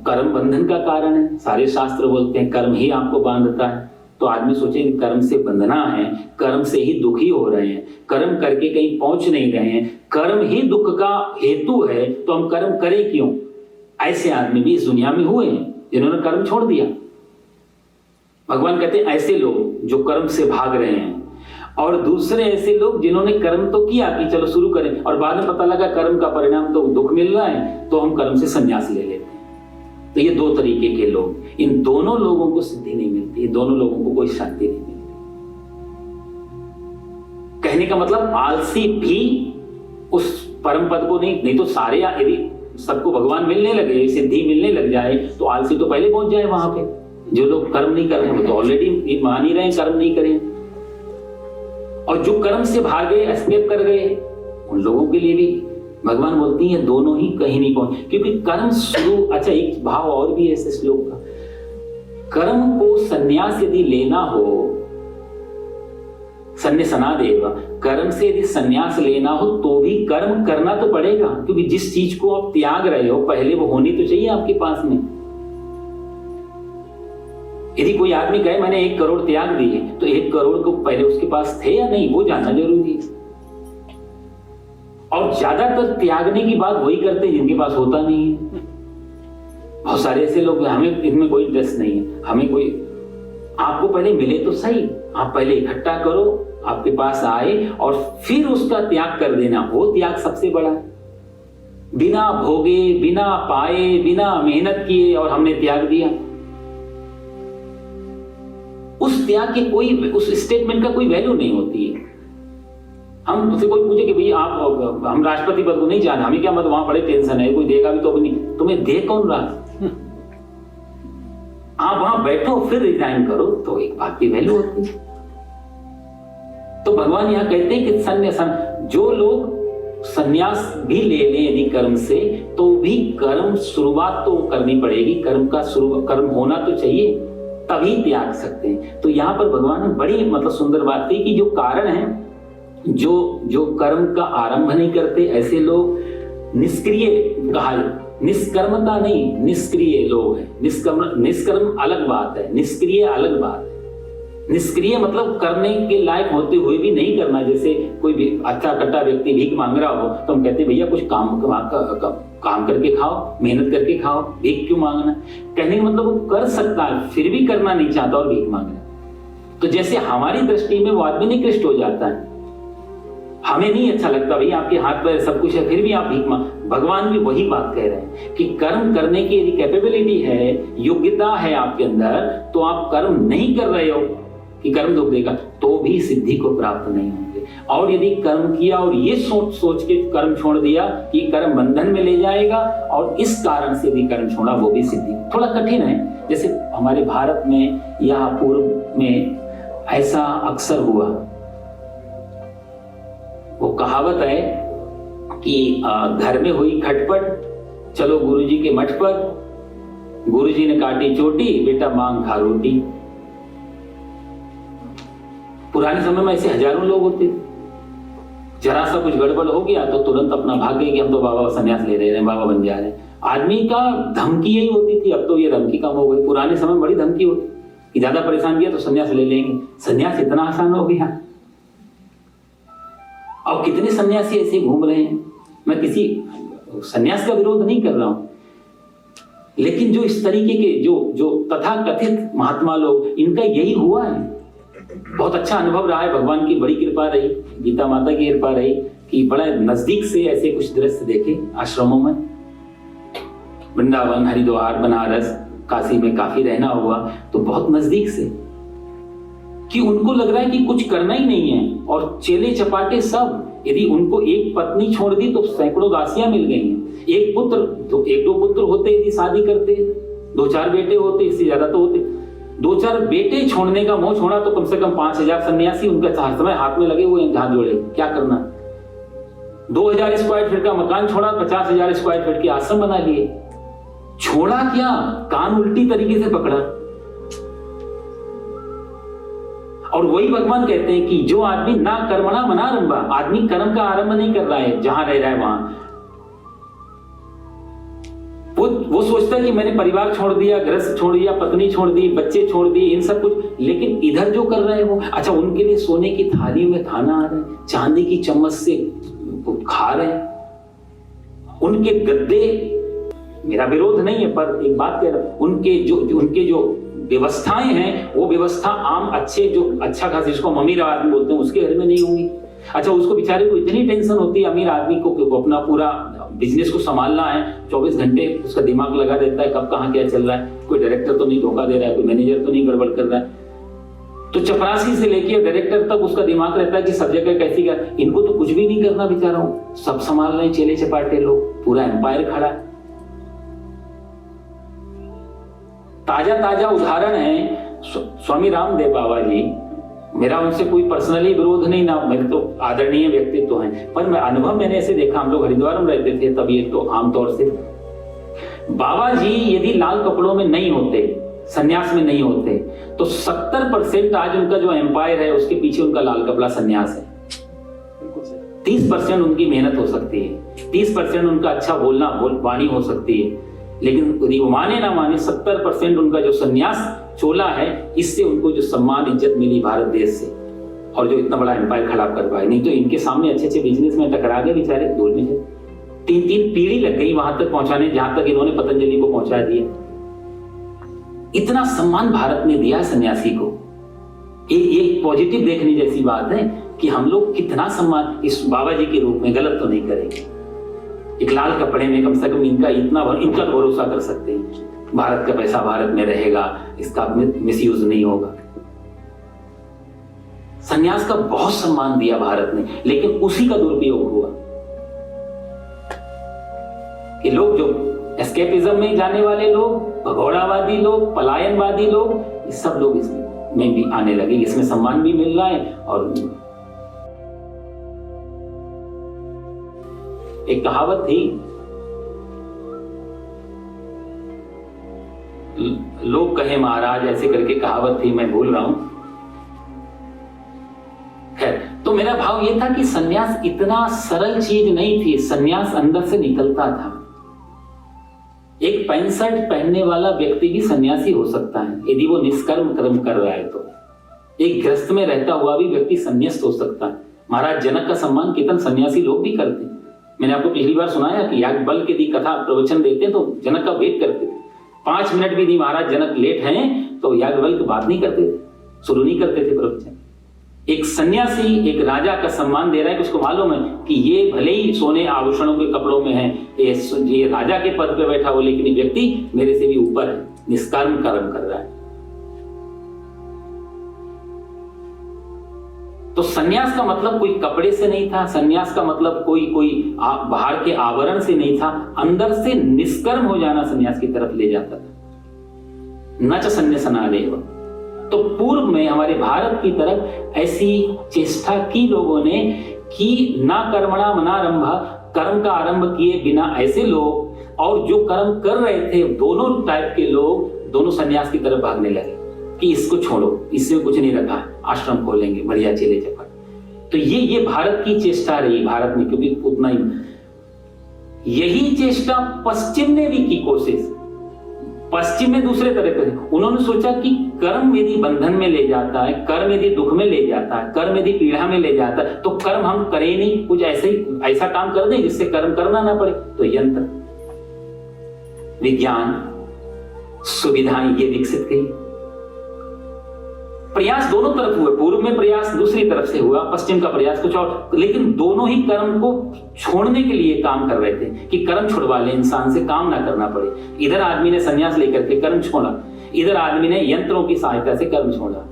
कर्म बंधन का कारण है, सारे शास्त्र बोलते हैं कर्म ही आपको बांधता है। तो आदमी सोचे कि कर्म से बंधना है, कर्म से ही दुखी हो रहे हैं, कर्म करके कहीं पहुंच नहीं रहे हैं, कर्म ही दुख का हेतु है, तो हम कर्म करें क्यों? ऐसे आदमी भी इस दुनिया में हुए हैं जिन्होंने कर्म छोड़ दिया। भगवान कहते हैं ऐसे लोग जो कर्म से भाग रहे हैं, और दूसरे ऐसे लोग जिन्होंने कर्म तो किया कि चलो शुरू करें, और बाद में पता लगा कर्म का परिणाम तो दुख मिल रहा है, तो हम कर्म से संन्यास ले लेते हैं। तो ये दो तरीके के लोग, इन दोनों लोगों को सिद्धि नहीं मिलती, दोनों लोगों को कोई शांति नहीं मिलती। कहने का मतलब आलसी भी उस परम पद को नहीं तो सारे, यदि सबको भगवान मिलने लगे, सिद्धि मिलने लग जाए, तो आलसी तो पहले पहुंच जाए वहां पे। जो लोग कर्म नहीं कर रहे हैं वो तो ऑलरेडी मान ही रहे हैं कर्म नहीं करें, और जो कर्म से भागे, एस्केप कर गए, उन लोगों के लिए भी भगवान बोलती है दोनों ही कहीं नहीं पहुंचे, क्योंकि कर्म शुरू। अच्छा, एक भाव और भी है इस श्लोक का, कर्म को संन्यास यदि लेना हो, संन्यासनादेव, कर्म से यदि संन्यास लेना हो तो भी कर्म करना तो पड़ेगा, क्योंकि जिस चीज को आप त्याग रहे हो पहले वो होनी तो चाहिए आपके पास में। यदि कोई आदमी कहे मैंने 1 करोड़ त्याग दिए, तो 1 करोड़ को पहले उसके पास थे या नहीं, वो जानना जरूरी है। और ज्यादातर त्यागने की बात वही करते हैं जिनके पास होता नहीं है। बहुत सारे ऐसे लोग, हमें इनमें कोई इंटरेस्ट नहीं है, हमें कोई, आपको पहले मिले तो सही, आप पहले इकट्ठा करो, आपके पास आए और फिर उसका त्याग कर देना, वो त्याग सबसे बड़ा है। बिना भोगे, बिना पाए, बिना मेहनत किए और हमने त्याग दिया, उस त्याग की कोई, उस स्टेटमेंट का कोई वैल्यू नहीं होती है। हम तुझसे कोई पूछे कि भैया आप, हम राष्ट्रपति पद को नहीं जाना, हमें क्या मतलब, वहां बड़े टेंशन है, कोई देगा भी तो भी नहीं, तुम्हें दे कौन रहा? आप वहां बैठो फिर रिजाइन करो, तो एक बात की वैल्यू होती है। तो भगवान यहां कहते हैं कि संन्यास, जो लोग संन्यास भी ले लें यदि कर्म से, तो भी कर्म शुरुआत तो करनी पड़ेगी, कर्म होना तो चाहिए, तभी त्याग सकते हैं। तो यहाँ पर भगवान ने बड़ी मतलब सुंदर बात कही कि जो कारण है, जो कर्म का आरंभ नहीं करते, ऐसे लोग निष्क्रिय कहा, निष्कर्मता नहीं, निष्क्रिय लोग हैं। निष्कर्म अलग बात है, निष्क्रिय अलग बात है। निष्क्रिय मतलब करने के लायक होते हुए भी नहीं करना। जैसे कोई भी अच्छा कट्टा व्यक्ति भीख मांग रहा हो तो हम कहते भैया कुछ काम करके खाओ, मेहनत करके खाओ, भीख क्यों मांगना। कहने का मतलब वो कर सकता है फिर भी करना नहीं चाहता और भीख मांग रहा है। तो जैसे हमारी दृष्टि में वो आदमी निकृष्ट हो जाता है, हमें नहीं अच्छा लगता भाई आपके हाथ पर सब कुछ है फिर भी आप भीख मांग। भगवान भी वही बात कह रहे हैं कि कर्म करने की यदि कैपेबिलिटी है, योग्यता है आपके अंदर, तो आप कर्म नहीं कर रहे हो कि कर्म दुख देगा, तो भी सिद्धि को प्राप्त नहीं होंगे। और यदि कर्म किया और ये सोच के कर्म छोड़ दिया कि कर्म बंधन में ले जाएगा, और इस कारण से यदि कर्म छोड़ा, वो भी सिद्धि थोड़ा कठिन है। जैसे हमारे भारत में या पूर्व में ऐसा अक्सर हुआ, वो कहावत है कि घर में हुई खटपट, चलो गुरुजी के मठ पर, गुरुजी ने काटी चोटी, बेटा मांग खा रोटी। पुराने समय में ऐसे हजारों लोग होते थे, जरा सा कुछ गड़बड़ हो गया तो तुरंत अपना भाग गए कि हम तो बाबा संन्यास ले रहे हैं, बाबा बन जा रहे हैं। आदमी का धमकी यही होती थी, अब तो ये धमकी कम हो गई। पुराने समय में बड़ी धमकी होती कि ज्यादा परेशान किया तो संन्यास ले लेंगे। संन्यास इतना आसान हो गया, और कितने सन्यासी ऐसे घूम रहे हैं। मैं किसी सन्यास का विरोध नहीं कर रहा हूं, लेकिन जो इस तरीके के जो तथाकथित महात्मा लोग, इनका यही हुआ है। बहुत अच्छा अनुभव रहा है, भगवान की बड़ी कृपा रही, गीता माता की कृपा रही कि बड़ा नजदीक से ऐसे कुछ दृश्य देखे आश्रमों में। वृंदावन, हरिद्वार, बनारस, काशी में काफी रहना हुआ, तो बहुत नजदीक से कि उनको लग रहा है कि कुछ करना ही नहीं है, और चेले चपाटे सब, यदि उनको एक पत्नी छोड़ दी तो सैकड़ों दासियां मिल गई हैं। एक दो पुत्र होते यदि शादी करते, 2-4 बेटे होते, इससे ज्यादा तो होते, 2-4 बेटे छोड़ने का मोह छोड़ा तो कम से कम 5000 सन्यासी उनका हर समय हाथ में लगे हुए हैं, हाथ जोड़े, क्या करना। 2000 स्क्वायर फीट का मकान छोड़ा, 50,000 स्क्वायर फीट के आश्रम बना लिए। छोड़ा क्या, कान उल्टी तरीके से पकड़ा। और वही भगवान कहते हैं कि जो आदमी ना कर्मणा मनारंभा, आदमी कर्म का आरंभ नहीं कर रहा है, जहां रह रहा है वहां वो सोचता है कि मैंने परिवार छोड़ दिया, गृहस्थ छोड़ दिया, पत्नी छोड़ दी, बच्चे छोड़ दिए, इन सब कुछ, लेकिन इधर जो कर रहे हो, अच्छा उनके लिए सोने की थालियों में खाना आ रहा है, चांदी की चम्मच से खा रहे हैं, उनके गद्दे, मेरा विरोध नहीं है पर एक बात कह रहा हूं, उनके जो व्यवस्थाएं हैं, वो व्यवस्था आम अच्छे जो अच्छा खास जिसको हम अमीर आदमी बोलते हैं उसके घर में नहीं होंगी। अच्छा, उसको बेचारे को इतनी टेंशन होती है अमीर आदमी को अपना पूरा बिजनेस को संभालना है, 24 घंटे उसका दिमाग लगा रहता है कब कहाँ क्या चल रहा है, कोई डायरेक्टर तो नहीं धोखा दे रहा है, कोई मैनेजर तो नहीं गड़बड़ कर रहा है। तो चपरासी से लेके डायरेक्टर तक उसका दिमाग रहता है कि सब जगह कैसी क्या, इनको तो कुछ भी नहीं करना बेचारा, सब संभाल रहे हैं चेले चपाटे लोग, पूरा एम्पायर खड़ा है। ताजा उदाहरण है स्वामी रामदेव बाबा जी, मेरा उनसे कोई पर्सनली विरोध नहीं, ना मेरे तो आदरणीय व्यक्तित्व हैं, पर मैं अनुभव मैंने ऐसे देखा, हम लोग हरिद्वार में रहते थे तब, ये तो आमतौर से बाबा जी यदि लाल कपड़ों में नहीं होते, सन्यास में नहीं होते, तो 70% आज उनका जो एम्पायर है उसके पीछे उनका लाल कपड़ा सन्यास है। 30% उनकी मेहनत हो सकती है, 30% उनका अच्छा बोलना वाणी हो सकती है, लेकिन यदि वो माने ना माने 70% उनका जो सन्यास चोला है, इससे उनको जो सम्मान इज्जत मिली भारत देश से, और जो इतना बड़ा एम्पायर खड़ा कर पाए, नहीं तो इनके सामने अच्छे अच्छे बिजनेस में टकरा गए बेचारे, दूर में 3 पीढ़ी लग गई वहां तक पहुंचाने, जहां तक इन्होंने पतंजलि को पहुंचा दिया। इतना सम्मान भारत ने दिया सन्यासी को, ये पॉजिटिव देखने जैसी बात है कि हम लोग कितना सम्मान इस बाबा जी के रूप में, गलत तो नहीं करेंगे, एक लाल कपड़े में कम से कम इनका भरोसा कर सकते हैं, भारत का पैसा भारत में रहेगा, इसका मिसयूज नहीं होगा। सन्यास का बहुत सम्मान दिया भारत ने, लेकिन उसी का दुरुपयोग हुआ कि लोग जो एस्केपिज्म में जाने वाले लोग, भगोड़ावादी लोग, पलायनवादी लोग, ये सब लोग इसमें भी आने लगे, इसमें सम्मान भी मिल रहा है। और एक कहावत थी, लोग कहे महाराज, ऐसे करके कहावत थी, मैं भूल रहा हूं। खैर, तो मेरा भाव यह था कि सन्यास इतना सरल चीज नहीं थी, सन्यास अंदर से निकलता था। एक पैंट शर्ट पहनने वाला व्यक्ति भी सन्यासी हो सकता है यदि वो निष्कर्म कर्म कर रहा है, तो एक गृहस्थ में रहता हुआ भी व्यक्ति संन्यास्त हो सकता है। महाराज जनक का सम्मान कीर्तन सन्यासी लोग भी करते हैं। मैंने आपको पिछली बार सुनाया कि याज्ञवल्क्य यदि कथा प्रवचन देते हैं तो जनक का वेट करते थे, 5 मिनट भी नहीं महाराज जनक लेट हैं तो याज्ञवल्क्य बात नहीं करते थे, शुरू नहीं करते थे प्रवचन। एक सन्यासी एक राजा का सम्मान दे रहा है कि उसको मालूम है कि ये भले ही सोने आभूषणों के कपड़ों में है, ये राजा के पद पे बैठा हो, लेकिन ये व्यक्ति मेरे से भी ऊपर है, निष्कर्म कर्म कर रहा है। तो सन्यास का मतलब कोई कपड़े से नहीं था, सन्यास का मतलब कोई बाहर के आवरण से नहीं था, अंदर से निष्कर्म हो जाना सन्यास की तरफ ले जाता था। न च सन्न्यासनादेव। तो पूर्व में हमारे भारत की तरफ ऐसी चेष्टा की लोगों ने कि ना कर्मणा मनारंभा, कर्म का आरंभ किए बिना ऐसे लोग, और जो कर्म कर रहे थे दोनों टाइप के लोग, दोनों सन्यास की तरफ भागने लगे कि इसको छोड़ो, इससे कुछ नहीं रखा, आश्रम खोलेंगे, बढ़िया चेले चपाट। तो ये भारत की चेष्टा रही भारत में, क्योंकि उतना ही यही चेष्टा पश्चिम ने भी की कोशिश। पश्चिम में दूसरे तरह के, उन्होंने सोचा कि कर्म यदि बंधन में ले जाता है, कर्म यदि दुख में ले जाता है, कर्म यदि पीड़ा में ले जाता है, तो कर्म हम करें नहीं, कुछ ऐसा काम कर दें जिससे कर्म करना ना पड़े। तो यंत्र, विज्ञान, सुविधाएं ये विकसित की। प्रयास दोनों तरफ हुए, पूर्व में प्रयास दूसरी तरफ से हुआ, पश्चिम का प्रयास कुछ और, लेकिन दोनों ही कर्म को छोड़ने के लिए काम कर रहे थे कि कर्म छुड़वा ले, इंसान से काम ना करना पड़े। इधर आदमी ने संन्यास लेकर के कर्म छोड़ा, इधर आदमी ने यंत्रों की सहायता से कर्म छोड़ा।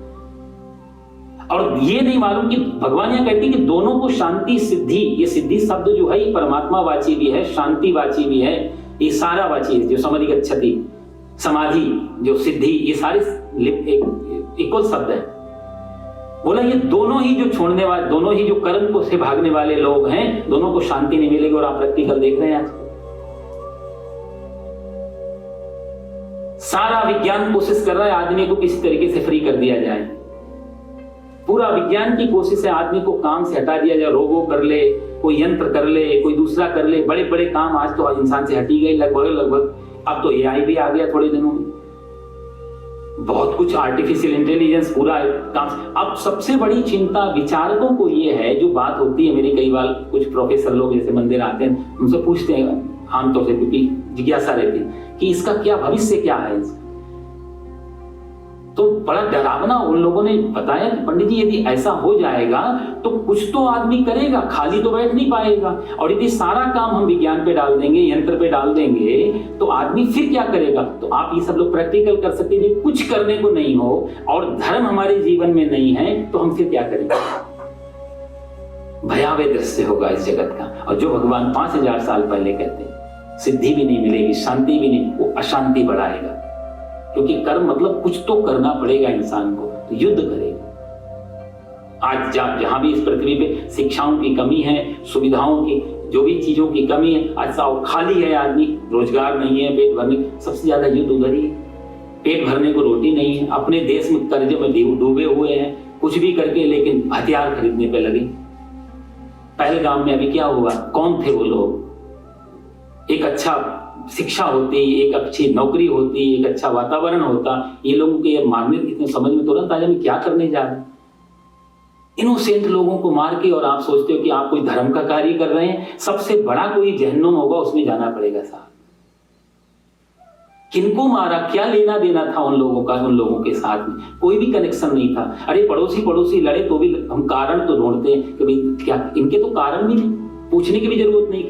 और ये नहीं मालूम कि भगवान यहां कहते हैं कि दोनों को शांति सिद्धि, ये सिद्धि शब्द जो है ये परमात्मा वाची भी है, शांति वाची भी है, ये सारा वाची है। जो समाधि गच्छति, समाधि जो सिद्धि, ये सारे इक्वल शब्द है। बोला ये दोनों ही जो छोड़ने वाले, दोनों ही जो कर्म को से भागने वाले लोग हैं, दोनों को शांति नहीं मिलेगी। और आप प्रैक्टिकल देख रहे हैं आज सारा विज्ञान कोशिश कर रहा है आदमी को किसी तरीके से फ्री कर दिया जाए। पूरा विज्ञान की कोशिश है आदमी को काम से हटा दिया जाए, रोबो कर ले, कोई यंत्र कर ले, कोई दूसरा कर ले। बड़े बड़े काम आज तो इंसान से हटी गई लगभग। अब तो एआई भी आ गया थोड़े दिनों में, बहुत कुछ आर्टिफिशियल इंटेलिजेंस पूरा काम। अब सबसे बड़ी चिंता विचारकों को ये है, जो बात होती है मेरी कई बार कुछ प्रोफेसर लोग जैसे मंदिर आते हैं उनसे पूछते हैं आमतौर से, क्योंकि जिज्ञासा रहती है कि इसका क्या भविष्य क्या है इसका। तो बड़ा डरावना उन लोगों ने बताया कि पंडित जी यदि ऐसा हो जाएगा तो कुछ तो आदमी करेगा, खाली तो बैठ नहीं पाएगा। और यदि सारा काम हम विज्ञान पे डाल देंगे, यंत्र पे डाल देंगे, तो आदमी फिर क्या करेगा। तो आप ये सब लोग प्रैक्टिकल कर सकते हैं, कुछ करने को नहीं हो और धर्म हमारे जीवन में नहीं है तो हम फिर क्या करेंगे। भयावह दृश्य होगा इस जगत का। और जो भगवान 5000 साल पहले कहते हैं सिद्धि भी नहीं मिलेगी, शांति भी नहीं, वो अशांति बढ़ाएगा। क्योंकि कर्म मतलब कुछ तो करना पड़ेगा इंसान को, तो युद्ध करेगा। आज जहां भी इस पृथ्वी पे शिक्षाओं की कमी है, सुविधाओं की, जो भी चीजों की कमी है, आज साव खाली है आदमी, रोजगार नहीं है, पेट भरने, सबसे ज्यादा युद्ध उधर ही है। पेट भरने को रोटी नहीं है, अपने देश में कर्जे में डूबे हुए हैं, कुछ भी करके लेकिन हथियार खरीदने पे लगे। पहलगाम में अभी क्या हुआ, कौन थे वो लोग। एक अच्छा शिक्षा होती, एक अच्छी नौकरी होती, एक अच्छा वातावरण होता, ये लोगों के मारने कितने समझ में तुरंत आ जाए क्या करने जा रहे हैं। इनोसेंट लोगों को मार के, और आप सोचते हो कि आप कोई धर्म का कार्य कर रहे हैं। सबसे बड़ा कोई जहन्नुम होगा, उसमें जाना पड़ेगा साहब। किनको मारा, क्या लेना देना था उन लोगों का, उन लोगों के साथ में कोई भी कनेक्शन नहीं था। अरे पड़ोसी लड़े तो भी हम कारण तो ढूंढते हैं कि भाई क्या, इनके तो कारण भी नहीं, पूछने की भी जरूरत नहीं।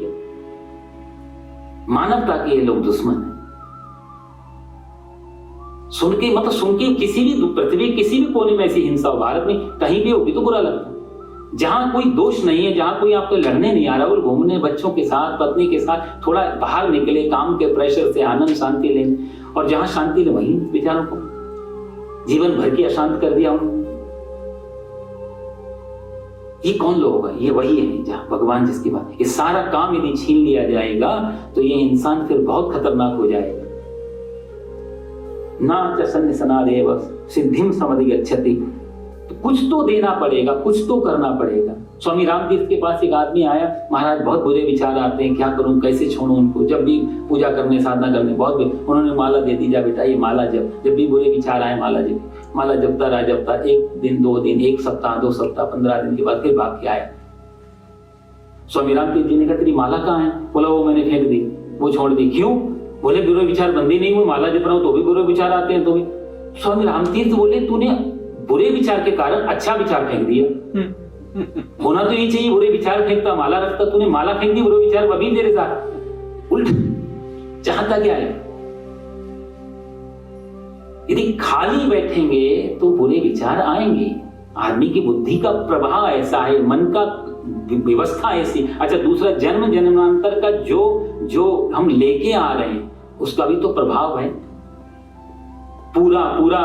मानवता के ये लोग दुश्मन हैं। सुन के किसी भी पृथ्वी किसी भी कोने में ऐसी हिंसा हो, भारत में कहीं भी होगी तो बुरा लगता है। जहां कोई दोष नहीं है, जहां कोई आपको लड़ने नहीं आ रहा, वो घूमने बच्चों के साथ, पत्नी के साथ थोड़ा बाहर निकले, काम के प्रेशर से आनंद शांति लें। और जहां शांति ले वहीं बेचारों को जीवन भर की अशांत कर दिया उन्होंने। ये कौन लोग है, ये वही है जहां भगवान जिसकी बात, ये सारा काम यदि छीन लिया जाएगा तो ये इंसान फिर बहुत खतरनाक हो जाएगा। ना चन्य सनादेव सिद्धिम समधि गच्छति, तो कुछ तो देना पड़ेगा, कुछ तो करना पड़ेगा। स्वामी रामतीर्थ के पास एक आदमी आया, महाराज बहुत बुरे विचार आते हैं, क्या करूं, कैसे छोड़ूं उनको। जब भी पूजा करने, साधना करने बहुत, उन्होंने माला दे दी, जा बेटा ये माला जब भी बुरे विचार आए माला जब। माला जपता रहा, एक दिन, 2 दिन, 1 सप्ताह, 2 सप्ताह, 15 दिन के बाद फिर भाग के आया। स्वामी रामतीर्थ जी ने कहा तेरी माला कहाँ है। बोला वो मैंने फेंक दी, वो छोड़ दी। क्यों? बोले बुरे विचार बंदी नहीं हुए, माला जप रहा हूं तो भी बुरे विचार आते हैं। तो भी स्वामी रामतीर्थ बोले तूने बुरे विचार के कारण अच्छा विचार फेंक दिया। होना तो ये चाहिए, बुरे विचार फेंकता, माला रखता, तूने माला फेंक दी, बुरे विचार अभी तेरे साथ उल्ट। चाहता क्या है? यदि खाली बैठेंगे तो बुरे विचार आएंगे। आदमी की बुद्धि का प्रभाव ऐसा है, मन का व्यवस्था ऐसी। अच्छा, दूसरा जन्म जन्मांतर का जो हम लेके आ रहे हैं उसका भी तो प्रभाव है। पूरा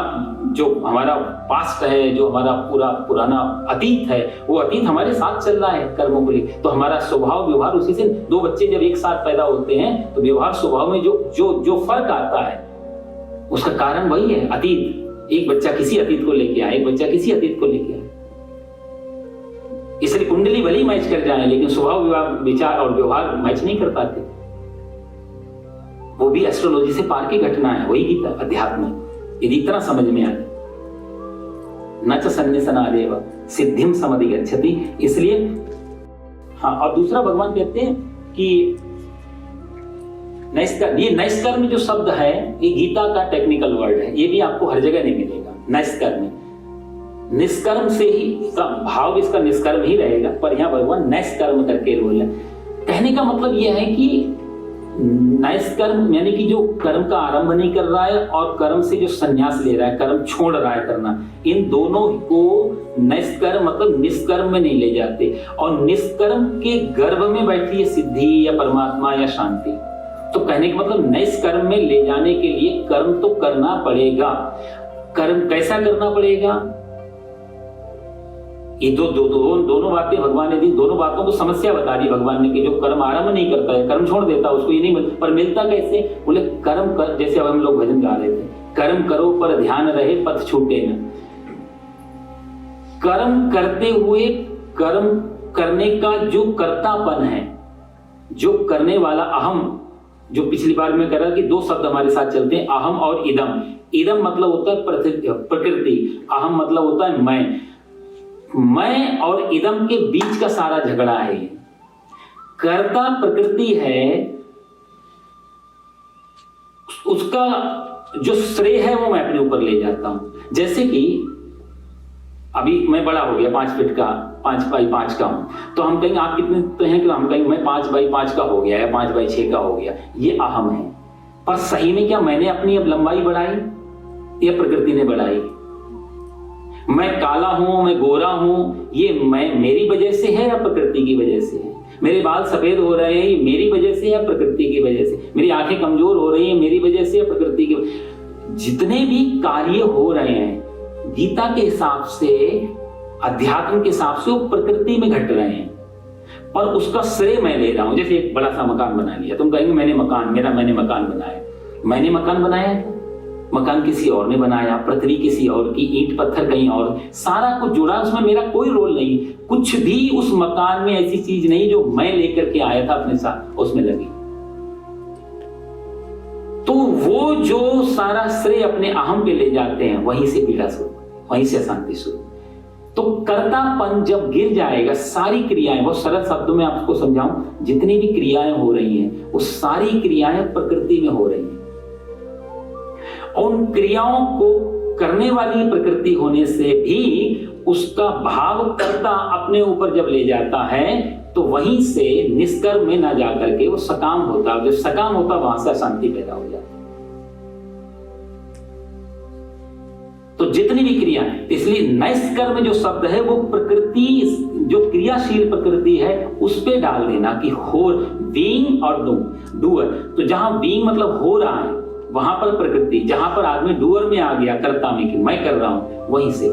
जो हमारा पास्ट है, जो हमारा पूरा पुराना अतीत है, वो अतीत हमारे साथ चल रहा है कर्मों को लेकर। तो हमारा स्वभाव व्यवहार उसी से, 2 बच्चे जब एक साथ पैदा होते हैं तो व्यवहार स्वभाव में जो फर्क आता है उसका कारण वही है अतीत। एक बच्चा किसी अतीत को लेके आए, एक बच्चा किसी अतीत को लेके आए। इसलिए कुंडली भले ही मैच कर जाए लेकिन स्वभाव विचार और व्यवहार मैच नहीं कर पाते। वो भी एस्ट्रोलॉजी से पार की घटना है, वही गीता अध्यात्म। यदि इतना समझ में आए, न च सन्निसनादेव सिद्धिम समधि गच्छति। इसलिए हाँ, और दूसरा भगवान कहते हैं कि ये नैष्कर्म जो शब्द है ये गीता का टेक्निकल वर्ड है, ये भी आपको हर जगह नहीं मिलेगा। नैष्कर्म निष्कर्म से ही इसका भाव, इसका निष्कर्म ही रहेगा, पर यहाँ भगवान नैष्कर्म करके बोल रहे। कहने का मतलब यह है कि नैष्कर्म यानी कि जो कर्म का आरंभ नहीं कर रहा है और कर्म से जो संन्यास ले रहा है, कर्म छोड़ रहा है करना, इन दोनों को नैष्कर्म मतलब निष्कर्म में नहीं ले जाते। और निष्कर्म के गर्भ में बैठी है सिद्धि या परमात्मा या शांति। तो कहने का मतलब नैष्कर्म में ले जाने के लिए कर्म तो करना पड़ेगा। कर्म कैसा करना पड़ेगा? ये दोनों बातें भगवान ने दी, दोनों बातों को समस्या बता दी भगवान ने कि जो कर्म आरंभ नहीं करता है, कर्म छोड़ देता, उसको ये नहीं मिलता। पर मिलता कैसे? बोले कर्म कर, जैसे अब हम लोग भजन गा रहे थे, कर्म करो पर ध्यान रहे पथ छूटे न। कर्म करते हुए कर्म करने का जो कर्तापन है, जो करने वाला अहम, जो पिछली बार में कह रहा कि दो शब्द हमारे साथ चलते हैं, अहम और इदम। इदम मतलब होता है प्रकृति, अहम मतलब होता है मैं और इदम के बीच का सारा झगड़ा है। कर्ता प्रकृति है, उसका जो श्रेय है वो मैं अपने ऊपर ले जाता हूं। जैसे कि अभी मैं बड़ा हो गया, 5 फीट का, 5x5 का हूं, तो हम कहेंगे आप कितने तो हैं, कि हम कहेंगे मैं 5x5 का हो गया या 5x6 का हो गया, ये अहम है। पर सही में क्या मैंने अपनी अब लंबाई बढ़ाई या प्रकृति ने बढ़ाई? मैं काला हूं, मैं गोरा हूं, ये मैं मेरी वजह से है या प्रकृति की वजह से है? मेरे बाल सफेद हो रहे हैं, ये मेरी वजह से या प्रकृति की वजह से? मेरी आंखें कमजोर हो रही हैं, मेरी वजह से या प्रकृति की? जितने भी कार्य हो रहे हैं गीता के हिसाब से, अध्यात्म के हिसाब से, वो प्रकृति में घट रहे हैं, पर उसका श्रेय मैं ले रहा हूं। जैसे एक बड़ा सा मकान बना लिया, तुम कहेंगे मैंने मकान बनाया। मैंने मकान बनाया था, मकान किसी और ने बनाया, पृथ्वी किसी और की, ईंट पत्थर कहीं और, सारा कुछ जुड़ा, उसमें मेरा कोई रोल नहीं। कुछ भी उस मकान में ऐसी चीज नहीं जो मैं लेकर के आया था अपने साथ उसमें लगी। तो वो जो सारा श्रेय अपने अहम पे ले जाते हैं, वहीं से पीड़ा शुरू, वहीं से अशांति शुरू। तो कर्तापन जब गिर जाएगा, सारी क्रियाएं, बहुत सरल शब्दों में आपको समझाऊं, जितनी भी क्रियाएं हो रही हैं वो सारी क्रियाएं प्रकृति में हो रही हैं। उन क्रियाओं को करने वाली प्रकृति होने से भी उसका भाव कर्ता अपने ऊपर जब ले जाता है, तो वहीं से निष्कर्म में ना जाकर के वो सकाम होता है। जब सकाम होता वहां से अशांति पैदा हो जाती। तो जितनी भी क्रिया, इसलिए नैष्कर्म जो शब्द है वो प्रकृति, जो क्रियाशील प्रकृति है उस पे डाल देना कि हो, बीइंग और डूअर। तो जहां बीइंग मतलब हो रहा है, वहां पर प्रकृति, जहां पर आदमी डूअर में आ गया, कर्ता में कि मैं कर रहा हूं, वहीं से।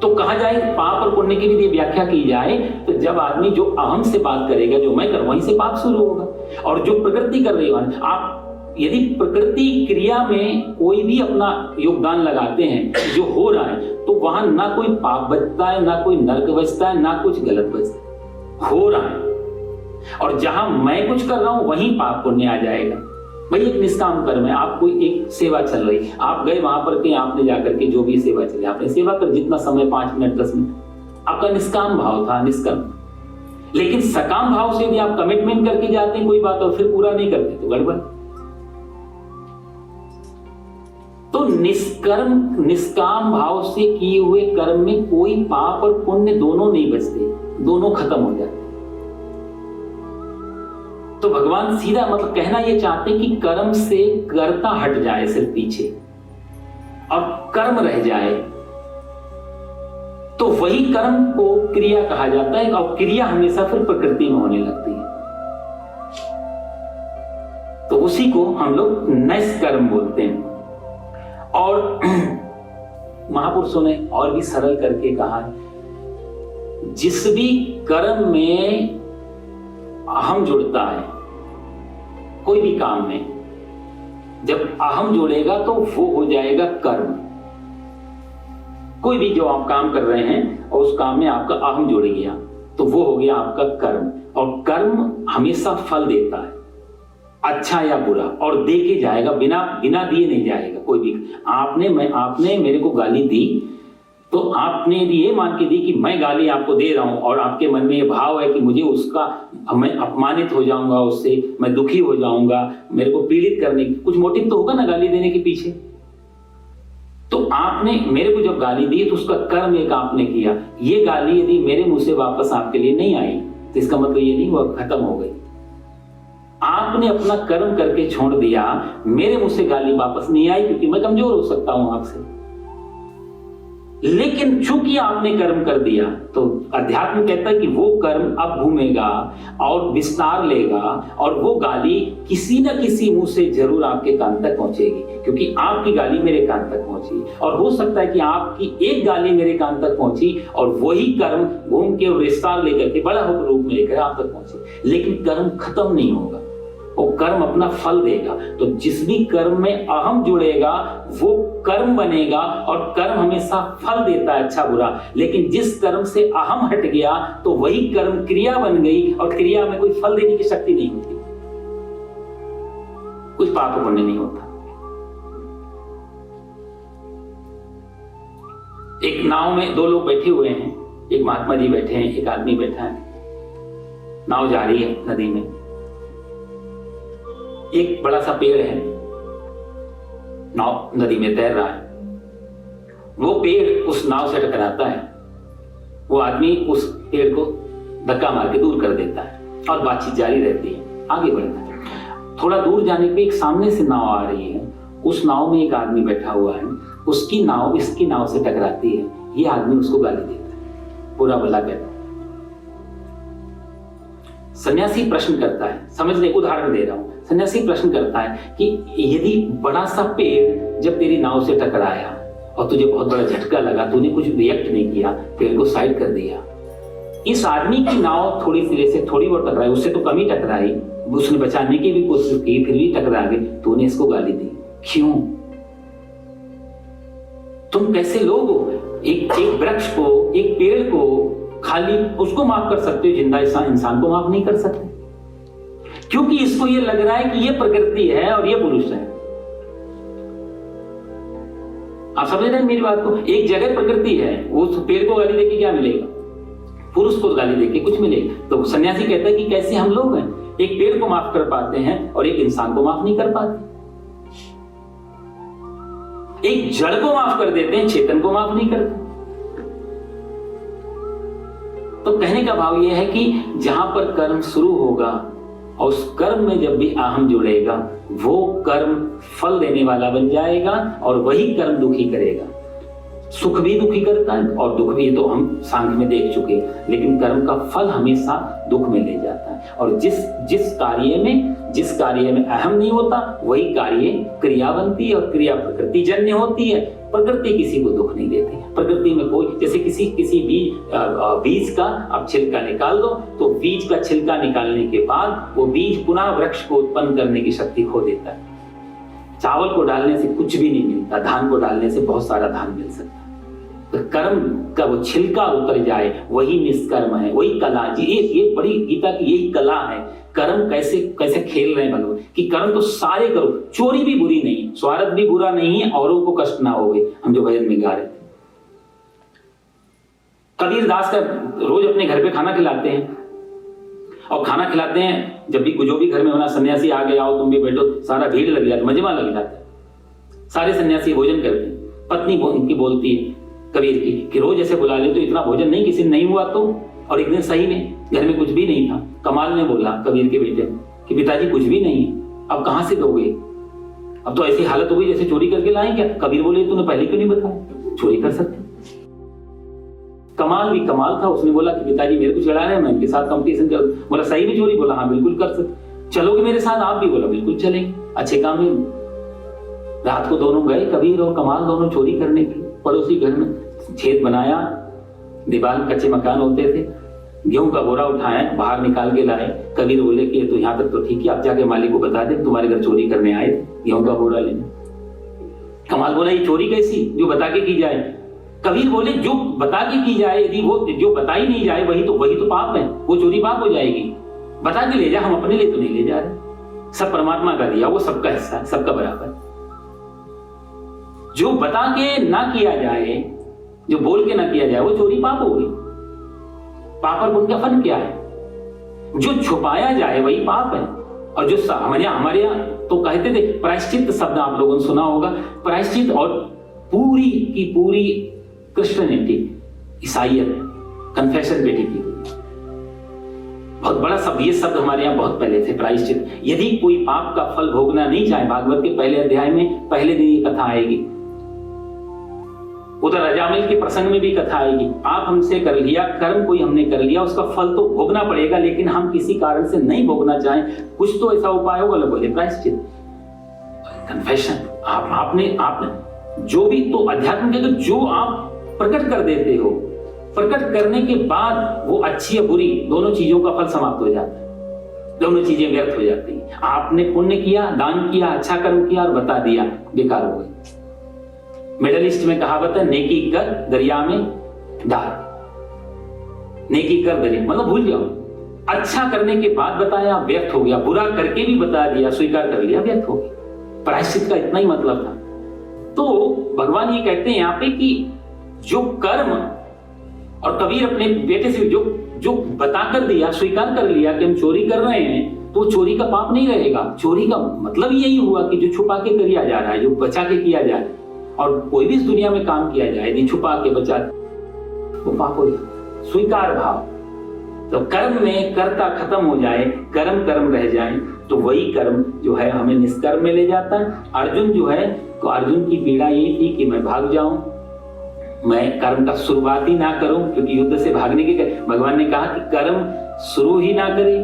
तो कहा जाए पाप और पुण्य की भी व्याख्या की जाए तो जब आदमी जो अहम से बात करेगा, जो मैं कर, वहीं से पाप शुरू होगा। और जो प्रकृति कर रही है, आप यदि प्रकृति क्रिया में कोई भी अपना योगदान लगाते हैं जो हो रहा है, तो वहां ना कोई पाप बचता है, ना कोई नरक बचता है, ना कुछ गलत बचता है, हो रहा है। और जहां मैं कुछ कर रहा हूं वहीं पाप पुण्य आ जाएगा। भाई एक निष्काम कर्म है, आपको एक सेवा चल रही, आप गए वहां पर के, आपने जाकर के जो भी सेवा चली, आपने सेवा कर, जितना समय 5 मिनट 10 मिनट, आपका निष्काम भाव था, निष्कर्म। लेकिन सकाम भाव से यदि आप कमिटमेंट करके जाते हैं कोई बात और फिर पूरा नहीं करते तो गड़बड़। तो निष्काम भाव से किए हुए कर्म में कोई पाप और पुण्य दोनों नहीं बचते, दोनों खत्म हो जाते। तो भगवान सीधा मतलब कहना ये चाहते हैं कि कर्म से कर्ता हट जाए सिर्फ पीछे और कर्म रह जाए, तो वही कर्म को क्रिया कहा जाता है। और क्रिया हमेशा फिर प्रकृति में होने लगती है, तो उसी को हम लोग नैष्कर्म बोलते हैं। और महापुरुषों ने और भी सरल करके कहा, जिस भी कर्म में अहम जुड़ता है, कोई भी काम में जब अहम जुड़ेगा तो वो हो जाएगा कर्म। कोई भी जो आप काम कर रहे हैं और उस काम में आपका अहम जुड़ गया तो वो हो गया आपका कर्म। और कर्म हमेशा फल देता है, अच्छा या बुरा, और दे के जाएगा, बिना दिए नहीं जाएगा कोई भी। आपने मेरे को गाली दी तो आपने ये मान के दी कि मैं गाली आपको दे रहा हूं, और आपके मन में ये भाव है कि मुझे उसका, मैं अपमानित हो जाऊंगा, उससे मैं दुखी हो जाऊंगा, मेरे को पीड़ित करने की कुछ मोटिव तो होगा ना गाली देने के पीछे। तो आपने मेरे को जब गाली दी तो उसका कर्म एक आपने किया। ये गाली यदि मेरे मुंह से वापस आपके लिए नहीं आई तो इसका मतलब ये नहीं हुआ खत्म हो गई। आपने अपना कर्म करके छोड़ दिया, मेरे मुंह से गाली वापस नहीं आई क्योंकि मैं कमजोर हो सकता हूं आपसे। लेकिन चूंकि आपने कर्म कर दिया तो अध्यात्म कहता है कि वो कर्म अब घूमेगा और विस्तार लेगा और वो गाली किसी न किसी मुंह से जरूर आपके कान तक पहुंचेगी, क्योंकि आपकी गाली मेरे कान तक पहुंची। और हो सकता है कि आपकी एक गाली मेरे कान तक पहुंची और वही कर्म घूम के विस्तार लेकर के बड़ा रूप में लेकर आप तक पहुंचे, लेकिन कर्म खत्म नहीं होगा, वो कर्म अपना फल देगा। तो जिस भी कर्म में अहम जुड़ेगा वो कर्म बनेगा और कर्म हमेशा फल देता है, अच्छा बुरा। लेकिन जिस कर्म से अहम हट गया तो वही कर्म क्रिया बन गई और क्रिया में कोई फल देने की शक्ति नहीं होती, कुछ पाप पुण्य नहीं होता। एक नाव में दो लोग बैठे हुए हैं, एक महात्मा जी बैठे हैं, एक आदमी बैठा है। नाव जा रही है नदी में, एक बड़ा सा पेड़ है, नाव नदी में तैर रहा है। वो पेड़ उस नाव से टकराता है, वो आदमी उस पेड़ को धक्का मार के दूर कर देता है और बातचीत जारी रहती है, आगे बढ़ता है। थोड़ा दूर जाने पे एक सामने से नाव आ रही है, उस नाव में एक आदमी बैठा हुआ है, उसकी नाव इसकी नाव से टकराती है, ये आदमी उसको गाली देता है, बुरा भला कहता है। सन्यासी प्रश्न करता है, समझने एक उदाहरण दे रहा हूं, सन्यासी प्रश्न करता है कि यदि बड़ा सा पेड़ जब तेरी नाव से टकराया और तुझे बहुत बड़ा झटका लगा, तूने कुछ रिएक्ट नहीं किया, पेड़ को साइड कर दिया। इस आदमी की नाव थोड़ी सिरे से थोड़ी बहुत टकराई, उससे तो कम ही टकराई, उसने बचाने की भी कोशिश की, फिर भी टकरा गई, तूने इसको गाली दी। क्यों? तुम कैसे लोग हो? एक वृक्ष को, एक पेड़ को खाली उसको माफ कर सकते हो, जिंदा इंसान को माफ नहीं कर सकते, क्योंकि इसको ये लग रहा है कि ये प्रकृति है और ये पुरुष है। आप समझ रहे हैं मेरी बात को? एक जगह प्रकृति है, वो पेड़ को गाली देके क्या मिलेगा? पुरुष को गाली देके कुछ मिलेगा। तो सन्यासी कहता है कि कैसे हम लोग हैं, एक पेड़ को माफ कर पाते हैं और एक इंसान को माफ नहीं कर पाते, एक जड़ को माफ कर देते हैं, चेतन को माफ नहीं करते। तो कहने का भाव यह है कि जहां पर कर्म शुरू होगा और उस कर्म में जब भी अहम जुड़ेगा वो कर्म फल देने वाला बन जाएगा और वही कर्म दुखी करेगा। सुख भी दुखी करता है और दुख भी, तो हम सांख्य में देख चुके, लेकिन कर्म का फल हमेशा दुख में ले जाता है। और जिस कार्य में अहम नहीं होता वही कार्य क्रिया बनती है और क्रिया प्रकृति जन्य होती है। प्रकृति किसी को दुख नहीं देती है। प्रकृति में कोई, जैसे किसी बीज का अब छिलका निकाल दो तो बीज का छिलका निकालने के बाद वो बीज पुनः वृक्ष को उत्पन्न करने की शक्ति खो देता है। चावल को डालने से कुछ भी नहीं मिलता, धान को डालने से बहुत सारा धान मिल सकता है। तो कर्म का वो छिलका उतर जाए वही निष्कर्म है, वही कला जी। ये बड़ी गीता की यही कला है। कर्म कैसे खेल रहे हैं भगवान कि कर्म तो सारे करो, चोरी भी बुरी नहीं है, स्वार्थ भी बुरा नहीं है, औरों को कष्ट ना होवे। हम जो भजन में गा रहे थे, कबीर दास का रोज अपने घर पे खाना खिलाते हैं और खाना खिलाते हैं, जब भी जो भी घर में होना, सन्यासी आ गए, आओ तुम भी बैठो, सारा भीड़ लग जाता, मजमा लग जाता है। सारे सन्यासी भोजन करते हैं। पत्नी उनकी बोलती है कबीर की कि रोज ऐसे बुला ले तो इतना भोजन नहीं, किसी ने नहीं हुआ तो। और एक दिन सही में घर में कुछ भी नहीं था, कमाल ने बोला कबीर के बेटे कि पिताजी कुछ भी नहीं है, अब कहां से दोगे? अब तो ऐसी हालत हो गई जैसे चोरी करके लाए क्या? कबीर बोले तूने पहले क्यों नहीं बताया, चोरी कर सकते। कमाल भी कमाल था, उसने बोला कि पिताजी मेरे को चढ़ा रहे हैं, मैं इनके साथ कंपटीशन कर। बोला सही में चोरी? बोला हाँ बिल्कुल कर सकते, चलोगे मेरे साथ आप भी? बोला बिल्कुल चलेंगे, अच्छे काम में। रात को दोनों गए, कबीर और कमाल दोनों चोरी करने की। पड़ोसी घर में छेद बनाया, दीवार कच्चे मकान होते थे, गेहूं का बोरा उठाए, बाहर निकाल के लाए। कबीर बोले कि तो यहाँ तक तो ठीक है, आप जाके मालिक को बता दे तुम्हारे घर चोरी करने आए थे, गेहूं का बोरा लेने। कमाल बोला ये चोरी कैसी, जो बता के की जाए? कबीर बोले जो बता के की जाए, यदि वो जो बताई नहीं जाए वही तो पाप है, वो चोरी पाप हो जाएगी। बता के ले जा, हम अपने लिए तो नहीं ले जा रहे, सब परमात्मा का दिया, वो सबका हिस्सा है, सबका बराबर। जो बता के ना किया जाए, जो बोल के ना किया जाए, वो चोरी पाप हो गई। पाप और पुण्य का फल क्या है? जो छुपाया जाए वही पाप है। और जो हमारे यहाँ तो कहते थे प्रायश्चित शब्द, आप लोगों ने सुना होगा। प्रायश्चित और पूरी की पूरी क्रिश्चियनिटी, ईसाइयत, कन्फेशन पे टिकी हुई। बहुत बड़ा शब्द, ये शब्द हमारे यहाँ बहुत पहले थे, प्रायश्चित। यदि कोई पाप का फल भोगना नहीं चाहे, भागवत के पहले अध्याय में पहले दिन ये कथा आएगी। उधर अजामिल के प्रसंग में भी कथा आएगी। पाप हमसे कर लिया, कर्म कोई हमने कर लिया, उसका फल तो भोगना पड़ेगा, लेकिन हम किसी कारण से नहीं भोगना चाहें, कुछ तो ऐसा उपाय होगा। बोले प्रायश्चित, कन्फेशन। आपने जो भी, तो अध्यात्म के तो जो आप प्रकट कर देते हो, प्रकट करने के बाद वो अच्छी या बुरी दोनों चीजों का फल समाप्त हो जाता है, दोनों चीजें व्यर्थ हो जाती हैं। आपने पुण्य किया, दान किया, अच्छा कर्म किया और बता दिया, बेकार हो गए। मिडल ईस्ट में कहावत है, नेकी कर दरिया में डाल। नेकी कर दरिया मतलब भूल जाओ। अच्छा करने के बाद बताया, व्यर्थ हो गया। बुरा करके भी बता दिया, स्वीकार कर लिया, व्यर्थ हो गया। प्रायश्चित का इतना ही मतलब था। तो भगवान ये कहते हैं यहाँ पे कि जो कर्म, और कबीर अपने बेटे से जो बता कर दिया, स्वीकार कर लिया कि हम चोरी कर रहे हैं, तो चोरी का पाप नहीं रहेगा। चोरी का मतलब यही हुआ कि जो छुपा के किया जा रहा है, जो बचा के किया जा रहा है, और कोई भी इस दुनिया में काम किया जाए यदि छुपा के बचा, वो पाप हो जाए। स्वीकार भाव, तो कर्म में कर्ता खत्म हो जाए, कर्म रह जाए, तो वही कर्म जो है हमें निष्कर्म में ले जाता है। अर्जुन जो है, तो अर्जुन की पीड़ा यही थी कि मैं भाग जाऊं, मैं कर्म का शुरुआत ही ना करूं, क्योंकि युद्ध से भागने के भगवान ने कहा कि कर्म शुरू ही ना करे,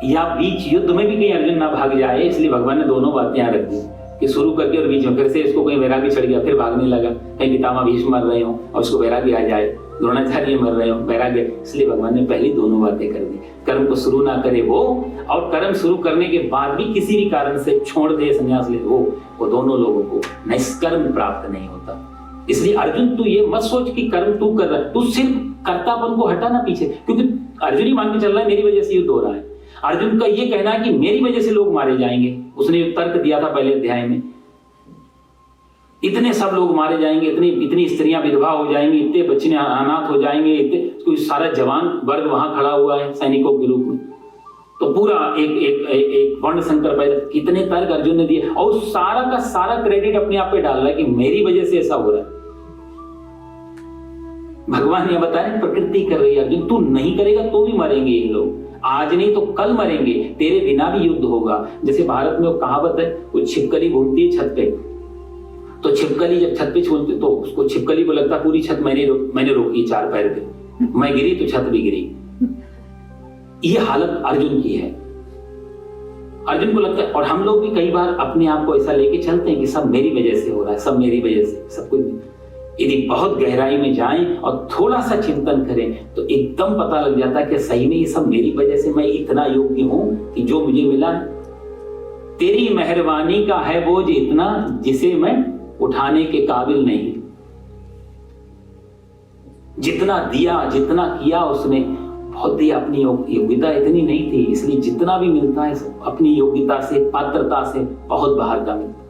या बीच युद्ध में भी कहीं अर्जुन ना भाग जाए। इसलिए भगवान ने दोनों बातें यहाँ रख दी कि शुरू करके और बीच में फिर से इसको कहीं वैराग्य चढ़ गया, फिर भागने लगा, कहीं पितामह भीष्म मर रहे हो और उसको वैराग्य आ जाए, द्रोणाचार्य मर रहे हो, वैराग्य। इसलिए भगवान ने पहली दोनों बातें कर दी, कर्म को शुरू ना करे वो, और कर्म शुरू करने के बाद भी किसी भी कारण से छोड़ दे, संन्यास ले वो दोनों लोगों को निष्कर्म प्राप्त नहीं होता। इसलिए अर्जुन तू ये मत सोच कि कर्म तू कर रहा है, तू सिर्फ कर्तापन को हटाना पीछे, क्योंकि अर्जुन ही मान के चल रहा है मेरी वजह से युद्ध हो रहा है। अर्जुन का ये कहना है कि मेरी वजह से लोग मारे जाएंगे, उसने तर्क दिया था पहले अध्याय में, इतने सब लोग मारे जाएंगे, इतनी स्त्रियां विधवा हो जाएंगी, इतने बच्चे अनाथ हो जाएंगे, इतने सारा जवान वर्ग वहां खड़ा हुआ है सैनिकों के रूप में, तो पूरा एक वर्ण संकर पैदा, कितने तर्क अर्जुन ने दिए, और सारा का सारा क्रेडिट अपने आप पे डाल रहा है कि मेरी वजह से ऐसा हो रहा है। भगवान ये बताया प्रकृति कर रही है, अर्जुन तू नहीं करेगा तो भी मरेंगे ये लोग, आज नहीं तो कल मरेंगे, तेरे बिना भी युद्ध होगा। जैसे भारत में वो कहावत है, वो छिपकली घूमती है छत पे, तो छिपकली जब छत पे छोड़ती तो उसको छिपकली को लगता पूरी छत मैंने रोकी चार पैर पे, मैं गिरी तो छत भी गिरी। ये हालत अर्जुन की है, अर्जुन को लगता है। और हम लोग भी कई बार अपने आप को ऐसा लेके चलते हैं कि सब मेरी वजह से हो रहा है, सब मेरी वजह से, सब कुछ। यदि बहुत गहराई में जाएं और थोड़ा सा चिंतन करें तो एकदम पता लग जाता है कि सही में ये सब मेरी वजह से, मैं इतना योग्य हूं कि जो मुझे मिला है, तेरी मेहरबानी का है बोझ इतना जिसे मैं उठाने के काबिल नहीं। जितना दिया, जितना किया उसने बहुत ही, अपनी योग्यता इतनी नहीं थी, इसलिए जितना भी मिलता है अपनी योग्यता से, पात्रता से बहुत बाहर का मिलता है।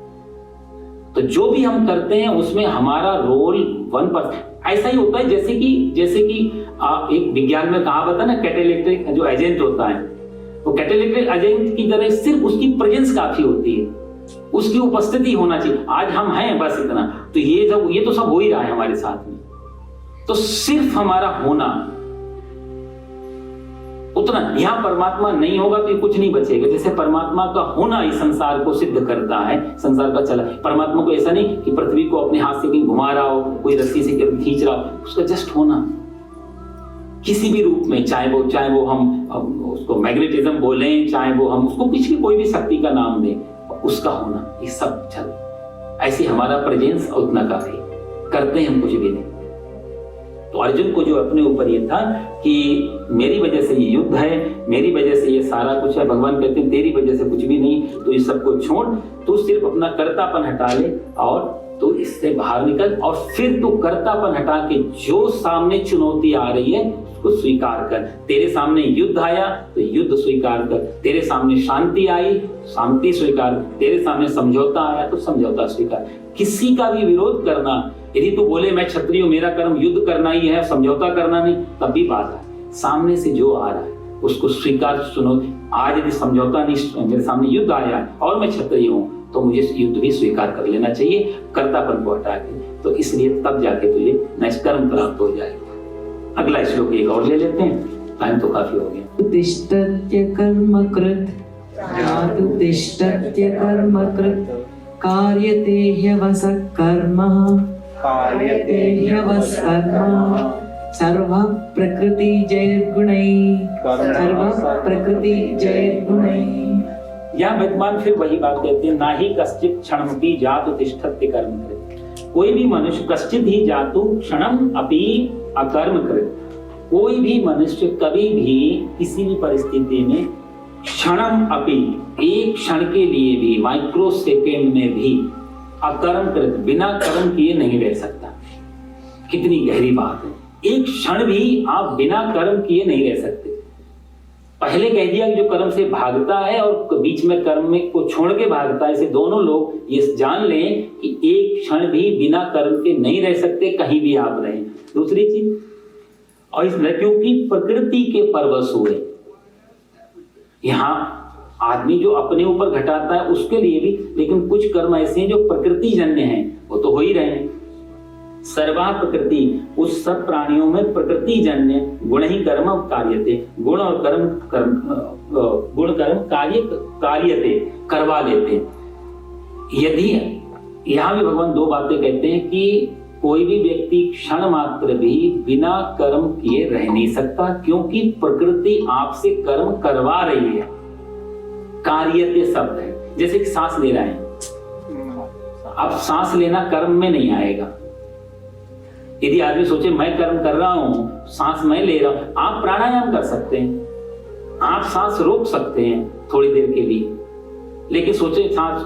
तो जो भी हम करते हैं उसमें हमारा रोल 1%। ऐसा ही होता है जैसे कि एक विज्ञान में कहावत है ना, कैटालिटिक जो एजेंट होता है, वो कैटालिटिक एजेंट की तरह सिर्फ उसकी प्रेजेंस काफी होती है, उसकी उपस्थिति होना चाहिए। आज हम हैं बस इतना, तो ये तो सब हो ही रहा है हमारे साथ में, तो सिर्फ हमारा होना उतना। यहां परमात्मा नहीं होगा तो कुछ नहीं बचेगा। जैसे परमात्मा का होना इस संसार को सिद्ध करता है, संसार का चला। परमात्मा को ऐसा नहीं कि पृथ्वी को अपने हाथ से कहीं घुमा रहा हो, कोई रस्सी से खींच रहा हो, उसका जस्ट होना किसी भी रूप में, चाहे वो हम उसको मैग्नेटिज्म बोलें, चाहे वो हम उसको कोई भी शक्ति का नाम दें, उसका होना, ये सब चल। ऐसे हमारा प्रेजेंस उतना काफी, करते हैं हम कुछ भी नहीं। तो अर्जुन को जो अपने ऊपर ये था कि मेरी वजह से ये युद्ध है, मेरी वजह से ये सारा कुछ है। भगवान कहते हैं तेरी वजह से कुछ भी नहीं, तो इस सबको छोड़, तू सिर्फ अपना कर्तापन हटा ले और तू इससे बाहर निकल, और फिर तू कर्तापन हटा के जो सामने चुनौती आ रही है उसको स्वीकार कर। तेरे सामने युद्ध आया तो युद्ध स्वीकार कर, तेरे सामने शांति आई शांति स्वीकार, तेरे सामने समझौता आया तो समझौता स्वीकार। किसी का भी विरोध करना, यदि तू बोले मैं क्षत्रिय हूं, मेरा कर्म युद्ध करना ही है, समझौता करना नहीं, तब भी बात है। सामने से जो आ रहा है उसको स्वीकार, सुनो। आज यदि समझौता नहीं, मेरे सामने युद्ध आया और मैं क्षत्रिय हूं तो मुझे युद्ध भी स्वीकार कर लेना चाहिए, कर्तापन को हटा के। तो इसलिए तब जाके तुझे नैष् कर्म प्राप्त हो जाएगा। अगला श्लोक एक और ले लेते हैं, टाइम तो काफी हो गया। तिष्ठत्य कर्मकृत् जातु तिष्ठत्य कर्मकृत् कार्यते ह्यवसः कर्म कार्यते ह्यवसः कर्म सर्वः प्रकृति जैर्गुणैः सर्वः प्रकृति जैर्गुणैः। या भगवान फिर वही बात कहते हैं, ना ही कश्चित् क्षणमपि जातु तिष्ठत्य कर्म कृत। कोई भी मनुष्य कश्चित् ही जातु क्षणम अपि अकर्म कृत। कोई भी मनुष्य कभी भी किसी भी परिस्थिति में क्षणम अपि एक क्षण के लिए भी, माइक्रो सेकेंड में भी अकर्म कृत बिना कर्म किए नहीं रह सकता। कितनी गहरी बात है। एक क्षण भी आप बिना कर्म किए नहीं रह सकते। पहले कह दिया कि जो कर्म से भागता है और बीच में कर्म में को छोड़ के भागता है, इसे दोनों लोग ये जान लें कि एक क्षण भी बिना कर्म के नहीं रह सकते, कहीं भी आप रहें। दूसरी चीज, और इस मृत्यु की प्रकृति के परवश हुए। यहाँ आदमी जो अपने ऊपर घटाता है उसके लिए भी, लेकिन कुछ कर्म ऐसे हैं जो प्रकृति जन्य हैं, वो तो हो ही रहे हैं। सर्वा प्रकृति, उस सब प्राणियों में प्रकृति जन्य गुण ही कर्म कार्यते, गुण और गुण कर्म कार्यते करवा लेते। यदि यहाँ भी भगवान दो बातें कहते हैं कि कोई भी व्यक्ति क्षण मात्र भी बिना कर्म किए रह नहीं सकता, क्योंकि प्रकृति आपसे कर्म करवा रही है। कार्यते शब्द है, जैसे कि सांस ले रहे हैं, अब सांस लेना कर्म में नहीं आएगा। यदि आदमी सोचे मैं कर्म कर रहा हूं, सांस मैं ले रहा हूं, आप प्राणायाम कर सकते हैं, आप सांस रोक सकते हैं थोड़ी देर के लिए, लेकिन सोचे सांस,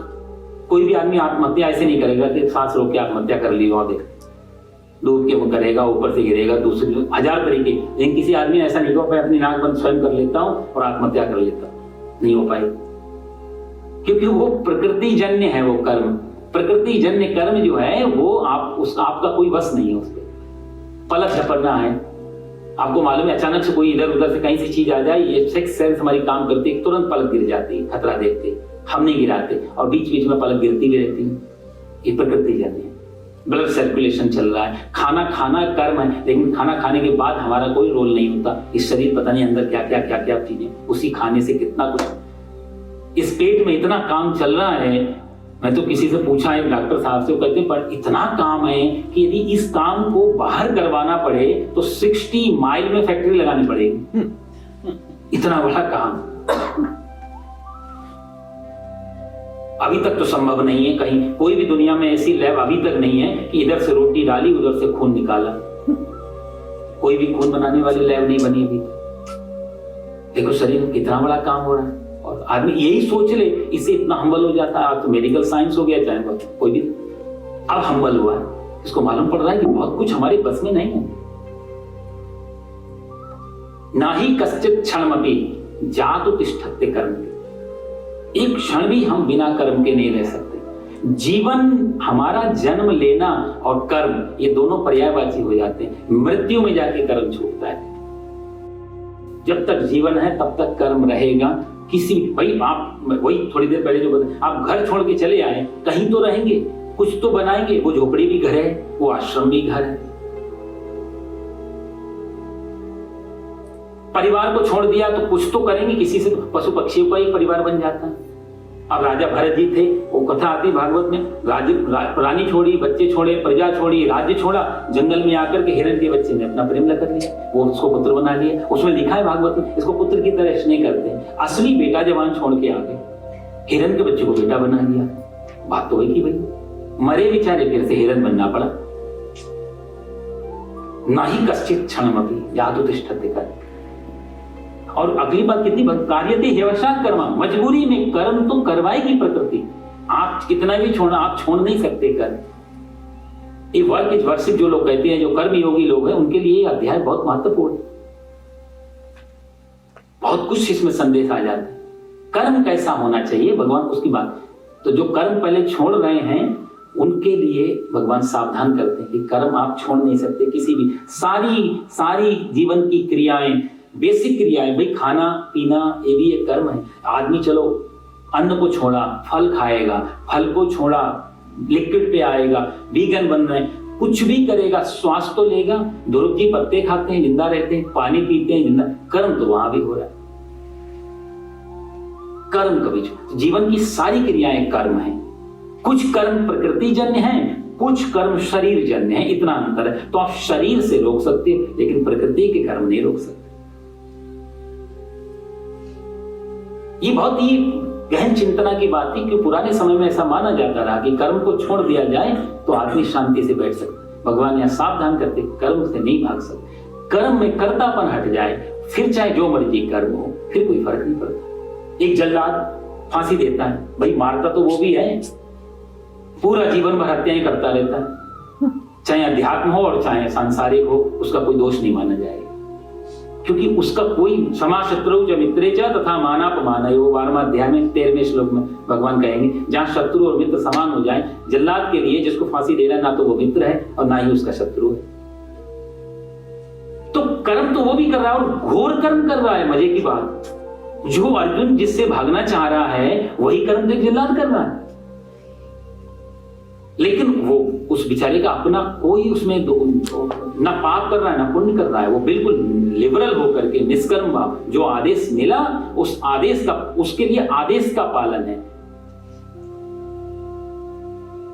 कोई भी आदमी आत्महत्या ऐसे नहीं करेगा कि सांस रोक के आत्महत्या कर ली, वहां देख डूब के वो करेगा, ऊपर से गिरेगा, दूसरे हजार तरीके। लेकिन किसी आदमी ने ऐसा नहीं कहा मैं अपनी नाक बंद स्वयं कर लेता हूं और आत्महत्या कर लेता हूं, नहीं हो पाएगी, क्योंकि वो प्रकृति जन्य है। वो कर्म, प्रकृति जन्य कर्म जो है वो आपका कोई वश नहीं है उस पर। पलक झपकना है, आपको मालूम है, अचानक से कोई इधर उधर से कहीं से चीज आ जाए, ये सिक्स सेंस हमारी काम करती है, तुरंत पलक गिर जाती है, खतरा देखते, हम नहीं गिराते, और बीच बीच में पलक गिरती भी रहती है। ये प्रकृति जन्य है। ब्लड सर्कुलेशन चल रहा है, खाना खाना कर्म है, लेकिन खाना खाने के बाद हमारा कोई रोल नहीं होता। इस शरीर पता नहीं अंदर क्या क्या चीजें, उसी खाने से कितना कुछ, इस पेट में इतना काम चल रहा है। मैं तो किसी से पूछा है, डॉक्टर साहब से, वो कहते हैं पर इतना काम है कि यदि इस काम को बाहर करवाना पड़े तो 60 माइल में फैक्ट्री लगानी पड़ेगी। इतना बड़ा काम अभी तक तो संभव नहीं है। कहीं कोई भी दुनिया में ऐसी लैब अभी तक नहीं है कि इधर से रोटी डाली उधर से खून निकाला। कोई भी खून बनाने वाली लैब नहीं बनी अभी। देखो शरीर में कितना बड़ा काम हो रहा है, और आदमी यही सोच ले, इससे इतना हम्बल हो जाता है। अब तो मेडिकल साइंस हो गया, चाहे कोई भी अब हम्बल हुआ है, इसको मालूम पड़ रहा है कि बहुत कुछ हमारे बस में नहीं है। ना ही कश्चित् क्षणमपि जातु तिष्ठत्य कर्म, एक क्षण भी हम बिना कर्म के नहीं रह सकते। जीवन, हमारा जन्म लेना और कर्म, ये दोनों पर्यायवाची हो जाते हैं। मृत्यु में जाके कर्म छूटता है। जब तक जीवन है तब तक कर्म रहेगा। किसी भाई आप वही थोड़ी देर पहले जो बताया, आप घर छोड़ के चले आए, कहीं तो रहेंगे, कुछ तो बनाएंगे। वो झोपड़ी भी घर है, वो आश्रम भी घर है। परिवार को छोड़ दिया तो कुछ तो करेंगे, किसी से तो पशु पक्षियों का एक परिवार बन जाता है। अब राजा भरत जी थे, वो कथा आती भागवत में, रानी छोड़ी, बच्चे छोड़े, प्रजा छोड़ी, राज्य छोड़ा, जंगल में आकर के हिरण के बच्चे ने अपना प्रेम कर लिया, वो उसको पुत्र बना लिया। उसमें लिखा है भागवत में, इसको पुत्र की तरह स्नेह करते हैं। असली बेटा जवान छोड़ के आ गए, हिरण के बच्चे को बेटा बना लिया। बात तो वही की भाई, मरे बेचारे, फिर से हिरण बनना पड़ा। ना ही कश्चित् क्षणमपि जातु तिष्ठत्य कर्म। और अगली बात कितनी, कार्यते ह्यवसात् कर्म, मजबूरी में कर्म तो करवाएगी प्रकृति। आप कितना भी छोड़ना, आप छोड़ नहीं सकते कर्म। ये वर्क इज वर्शिप जो लोग कहते हैं, जो कर्म योगी लोग हैं, उनके लिए अध्याय बहुत महत्वपूर्ण, बहुत कुछ इसमें संदेश आ जाता है। कर्म कैसा होना चाहिए, भगवान उसकी बात। तो जो कर्म पहले छोड़ रहे हैं उनके लिए भगवान सावधान करते हैं कि कर्म आप छोड़ नहीं सकते किसी भी। सारी जीवन की क्रियाएं, बेसिक क्रियाएं, भाई खाना पीना, ये भी एक कर्म है। आदमी चलो अन्न को छोड़ा, फल खाएगा, फल को छोड़ा, लिक्विड पे आएगा, वीगन बन रहे हैं, कुछ भी करेगा, श्वास तो लेगा। ध्रुव जी पत्ते खाते हैं, जिंदा रहते हैं, पानी पीते हैं, जिंदा। कर्म तो वहां भी हो रहा है। कर्म कभी जीवन की सारी क्रियाएं कर्म है। कुछ कर्म प्रकृति जन्य हैं, कुछ कर्म शरीर जन्य है, इतना अंतर है। तो आप शरीर से रोक सकते हैं, लेकिन प्रकृति के कर्म नहीं रोक सकते। ये बहुत ही गहन चिंतना की बात थी कि पुराने समय में ऐसा माना जाता रहा कि कर्म को छोड़ दिया जाए तो आदमी शांति से बैठ सकता। भगवान यहां सावधान करते, कर्म से नहीं भाग सकते। कर्म में कर्तापन हट जाए, फिर चाहे जो मर्जी कर्म हो, फिर कोई फर्क नहीं पड़ता। एक जल्लाद फांसी देता है, भाई मारता तो वो भी है, पूरा जीवन भर हत्याएं करता रहता है, चाहे अध्यात्म हो और चाहे सांसारिक हो, उसका कोई दोष नहीं माना जाएगा, क्योंकि उसका कोई समा शत्रु च मित्रे च तथा मानापमानय, वो 12वां अध्याय में 13वें श्लोक में भगवान कहेंगे, जहां शत्रु और मित्र समान हो जाए। जल्लाद के लिए जिसको फांसी दे रहा है, ना तो वो मित्र है और ना ही उसका शत्रु है। तो कर्म तो वो भी कर रहा है और घोर कर्म कर रहा है। मजे की बात, जो अर्जुन जिससे भागना चाह रहा है वही कर्म तो जल्लाद कर रहा है, लेकिन वो उस बेचारे का अपना कोई उसमें ना पाप कर रहा है ना पुण्य कर रहा है। वो बिल्कुल लिबरल होकर के निष्कर्म भाव, जो आदेश मिला उस आदेश का, उसके लिए आदेश का पालन है।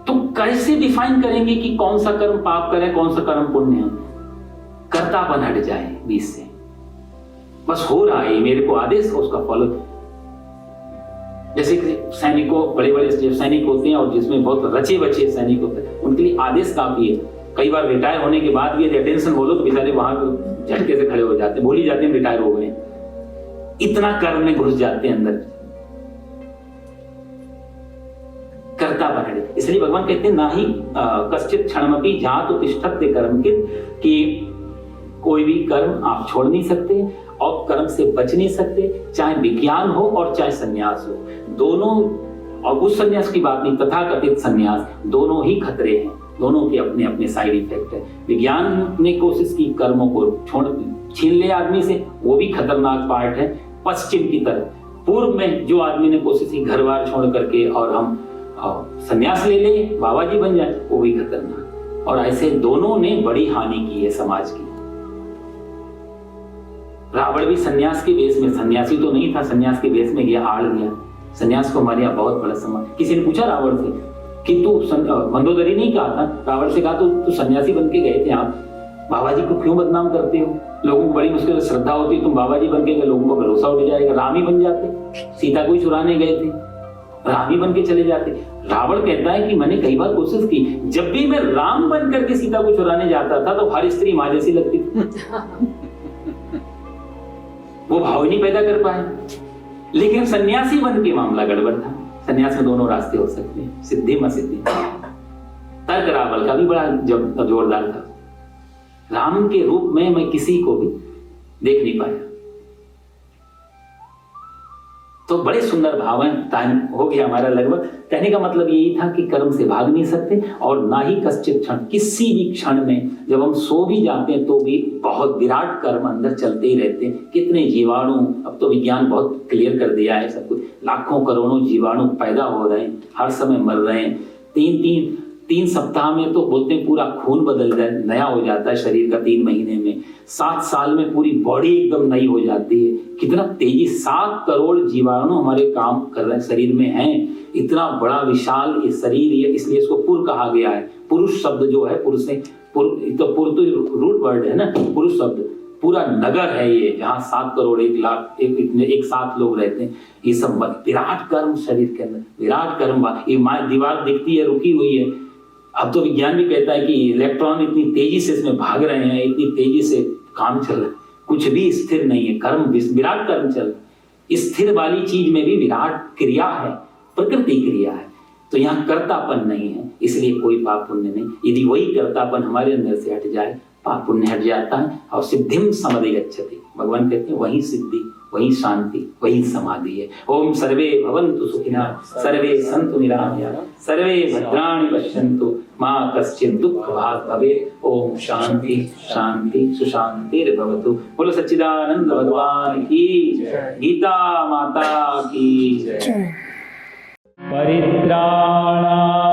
तो कैसे डिफाइन करेंगे कि कौन सा कर्म पाप करे, कौन सा कर्म पुण्य है? कर्तापन हट जाए बीच से, बस हो रहा है मेरे को आदेश, उसका फॉलो। जैसे कि सैनिकों, बड़े बड़े सैनिक होते हैं और जिसमें बहुत रचे बचे सैनिक होते हैं, उनके लिए आदेश काफी है। कई बार रिटायर होने के बाद भी यदि अटेंशन बोलो तो बेचारे वहां झटके से खड़े हो जाते हैं, भूल ही जाते हैं रिटायर हो गए, इतना कर्म में घुस जाते हैं अंदर। कर्ता बने, इसलिए भगवान कहते हैं ना ही कश्चित क्षणमपि जातु तिष्ठत्य कर्मकृत्, कि कोई भी कर्म आप छोड़ नहीं सकते और कर्म से बच नहीं सकते, चाहे विज्ञान हो और चाहे सन्यास हो, दोनों। और उस सन्यास की बात नहीं, तथाकथित सन्यास, दोनों ही खतरे हैं, दोनों के अपने अपने साइड इफेक्ट है। विज्ञान ने कोशिश की कर्मों को छीन ले आदमी से, वो भी खतरनाक पार्ट है। पश्चिम की तरफ, पूर्व में जो आदमी ने कोशिश की घर बार छोड़ करके और हम सन्यास ले ले, बाबा जी बन जाए, वो भी खतरनाक। और ऐसे दोनों ने बड़ी हानि की है समाज की। रावण भी सन्यास के वेश में, सन्यासी तो नहीं था, सन्यास के वेश में गया, आड़ गया, सन्यास को हमारे यहाँ बहुत बड़ा सम्मान। किसी ने पूछा रावण से कि तू मंदोदरी नहीं कहा था, रावण से कहा तू सन्यासी बन के गए थे, आप बाबा जी को क्यों बदनाम करते हो? लोगों को बड़ी मुश्किल से श्रद्धा होती, तुम बाबा जी बन के गए, लोगों को भरोसा उठ जाएगा। राम ही बन जाते, सीता को ही चुराने गए थे, राम ही बन के चले जाते। रावण कहता है कि मैंने कई बार कोशिश की, जब भी मैं राम बन करके सीता को चुराने जाता था तो हर स्त्री माँ जैसी लगती थी। वो भाव ही नहीं पैदा कर पाए। लेकिन सन्यासी बन के मामला गड़बड़ था। सन्यास में दोनों रास्ते हो सकते हैं, सिद्धि असिद्धि। तर्क रावल का भी बड़ा जोरदार था। राम के रूप में मैं किसी को भी देख नहीं पाया। तो बड़े सुंदर भाव हैं। टाइम हो गया हमारा लगभग। कहने का मतलब यही था कि कर्म से भाग नहीं सकते और ना ही कश्चित क्षण, किसी भी क्षण में जब हम सो भी जाते हैं तो भी बहुत विराट कर्म अंदर चलते ही रहते हैं। कितने जीवाणु, अब तो विज्ञान बहुत क्लियर कर दिया है सब कुछ, लाखों करोड़ों जीवाणु पैदा हो रहे हैं, हर समय मर रहे हैं। तीन सप्ताह में तो बोलते हैं पूरा खून बदल जाए, नया हो जाता है शरीर का। 3 महीने में, 7 साल में पूरी बॉडी एकदम नई हो जाती है। कितना तेजी, 7 करोड़ जीवाणु हमारे काम कर रहे हैं, शरीर में हैं। इतना बड़ा विशाल ये शरीर, ये इसलिए इसको पुर कहा गया है। पुरुष शब्द जो है, पुरुष से पुर तो रूट वर्ड है ना, पुरुष शब्द। पूरा नगर है ये, जहाँ 7 करोड़ 1 लाख एक साथ लोग रहते हैं। ये सब विराट कर्म शरीर के अंदर, विराट कर्म। ये दीवार दिखती है रुकी हुई है, अब तो विज्ञान भी कहता है कि इलेक्ट्रॉन इतनी तेजी से इसमें भाग रहे हैं, इतनी तेजी से काम चल रहा है, कुछ भी स्थिर नहीं है। कर्म विराट कर्म चल रहा है। स्थिर वाली चीज में भी विराट क्रिया है, प्रकृति क्रिया है। तो यहाँ कर्तापन नहीं है, इसलिए कोई पाप पुण्य नहीं। यदि वही कर्तापन हमारे अंदर से हट जाए, पाप पुण्य हट जाता है और सिद्धिम समधिगच्छति। भगवान कहते हैं वही सिद्धि, वही शांति, वही समाधि है। ओम सर्वे भवन्तु सुखिनः, सर्वे सन्तु निरामयाः, सर्वे भद्राणि पश्यन्तु, मां कश्चित् दुःखभाग् भवेत्। ओम शांति शांति सुशांतिर्भवतु। बोलो सच्चिदानंद भगवान की, गीता माता की जय। परित्राणाय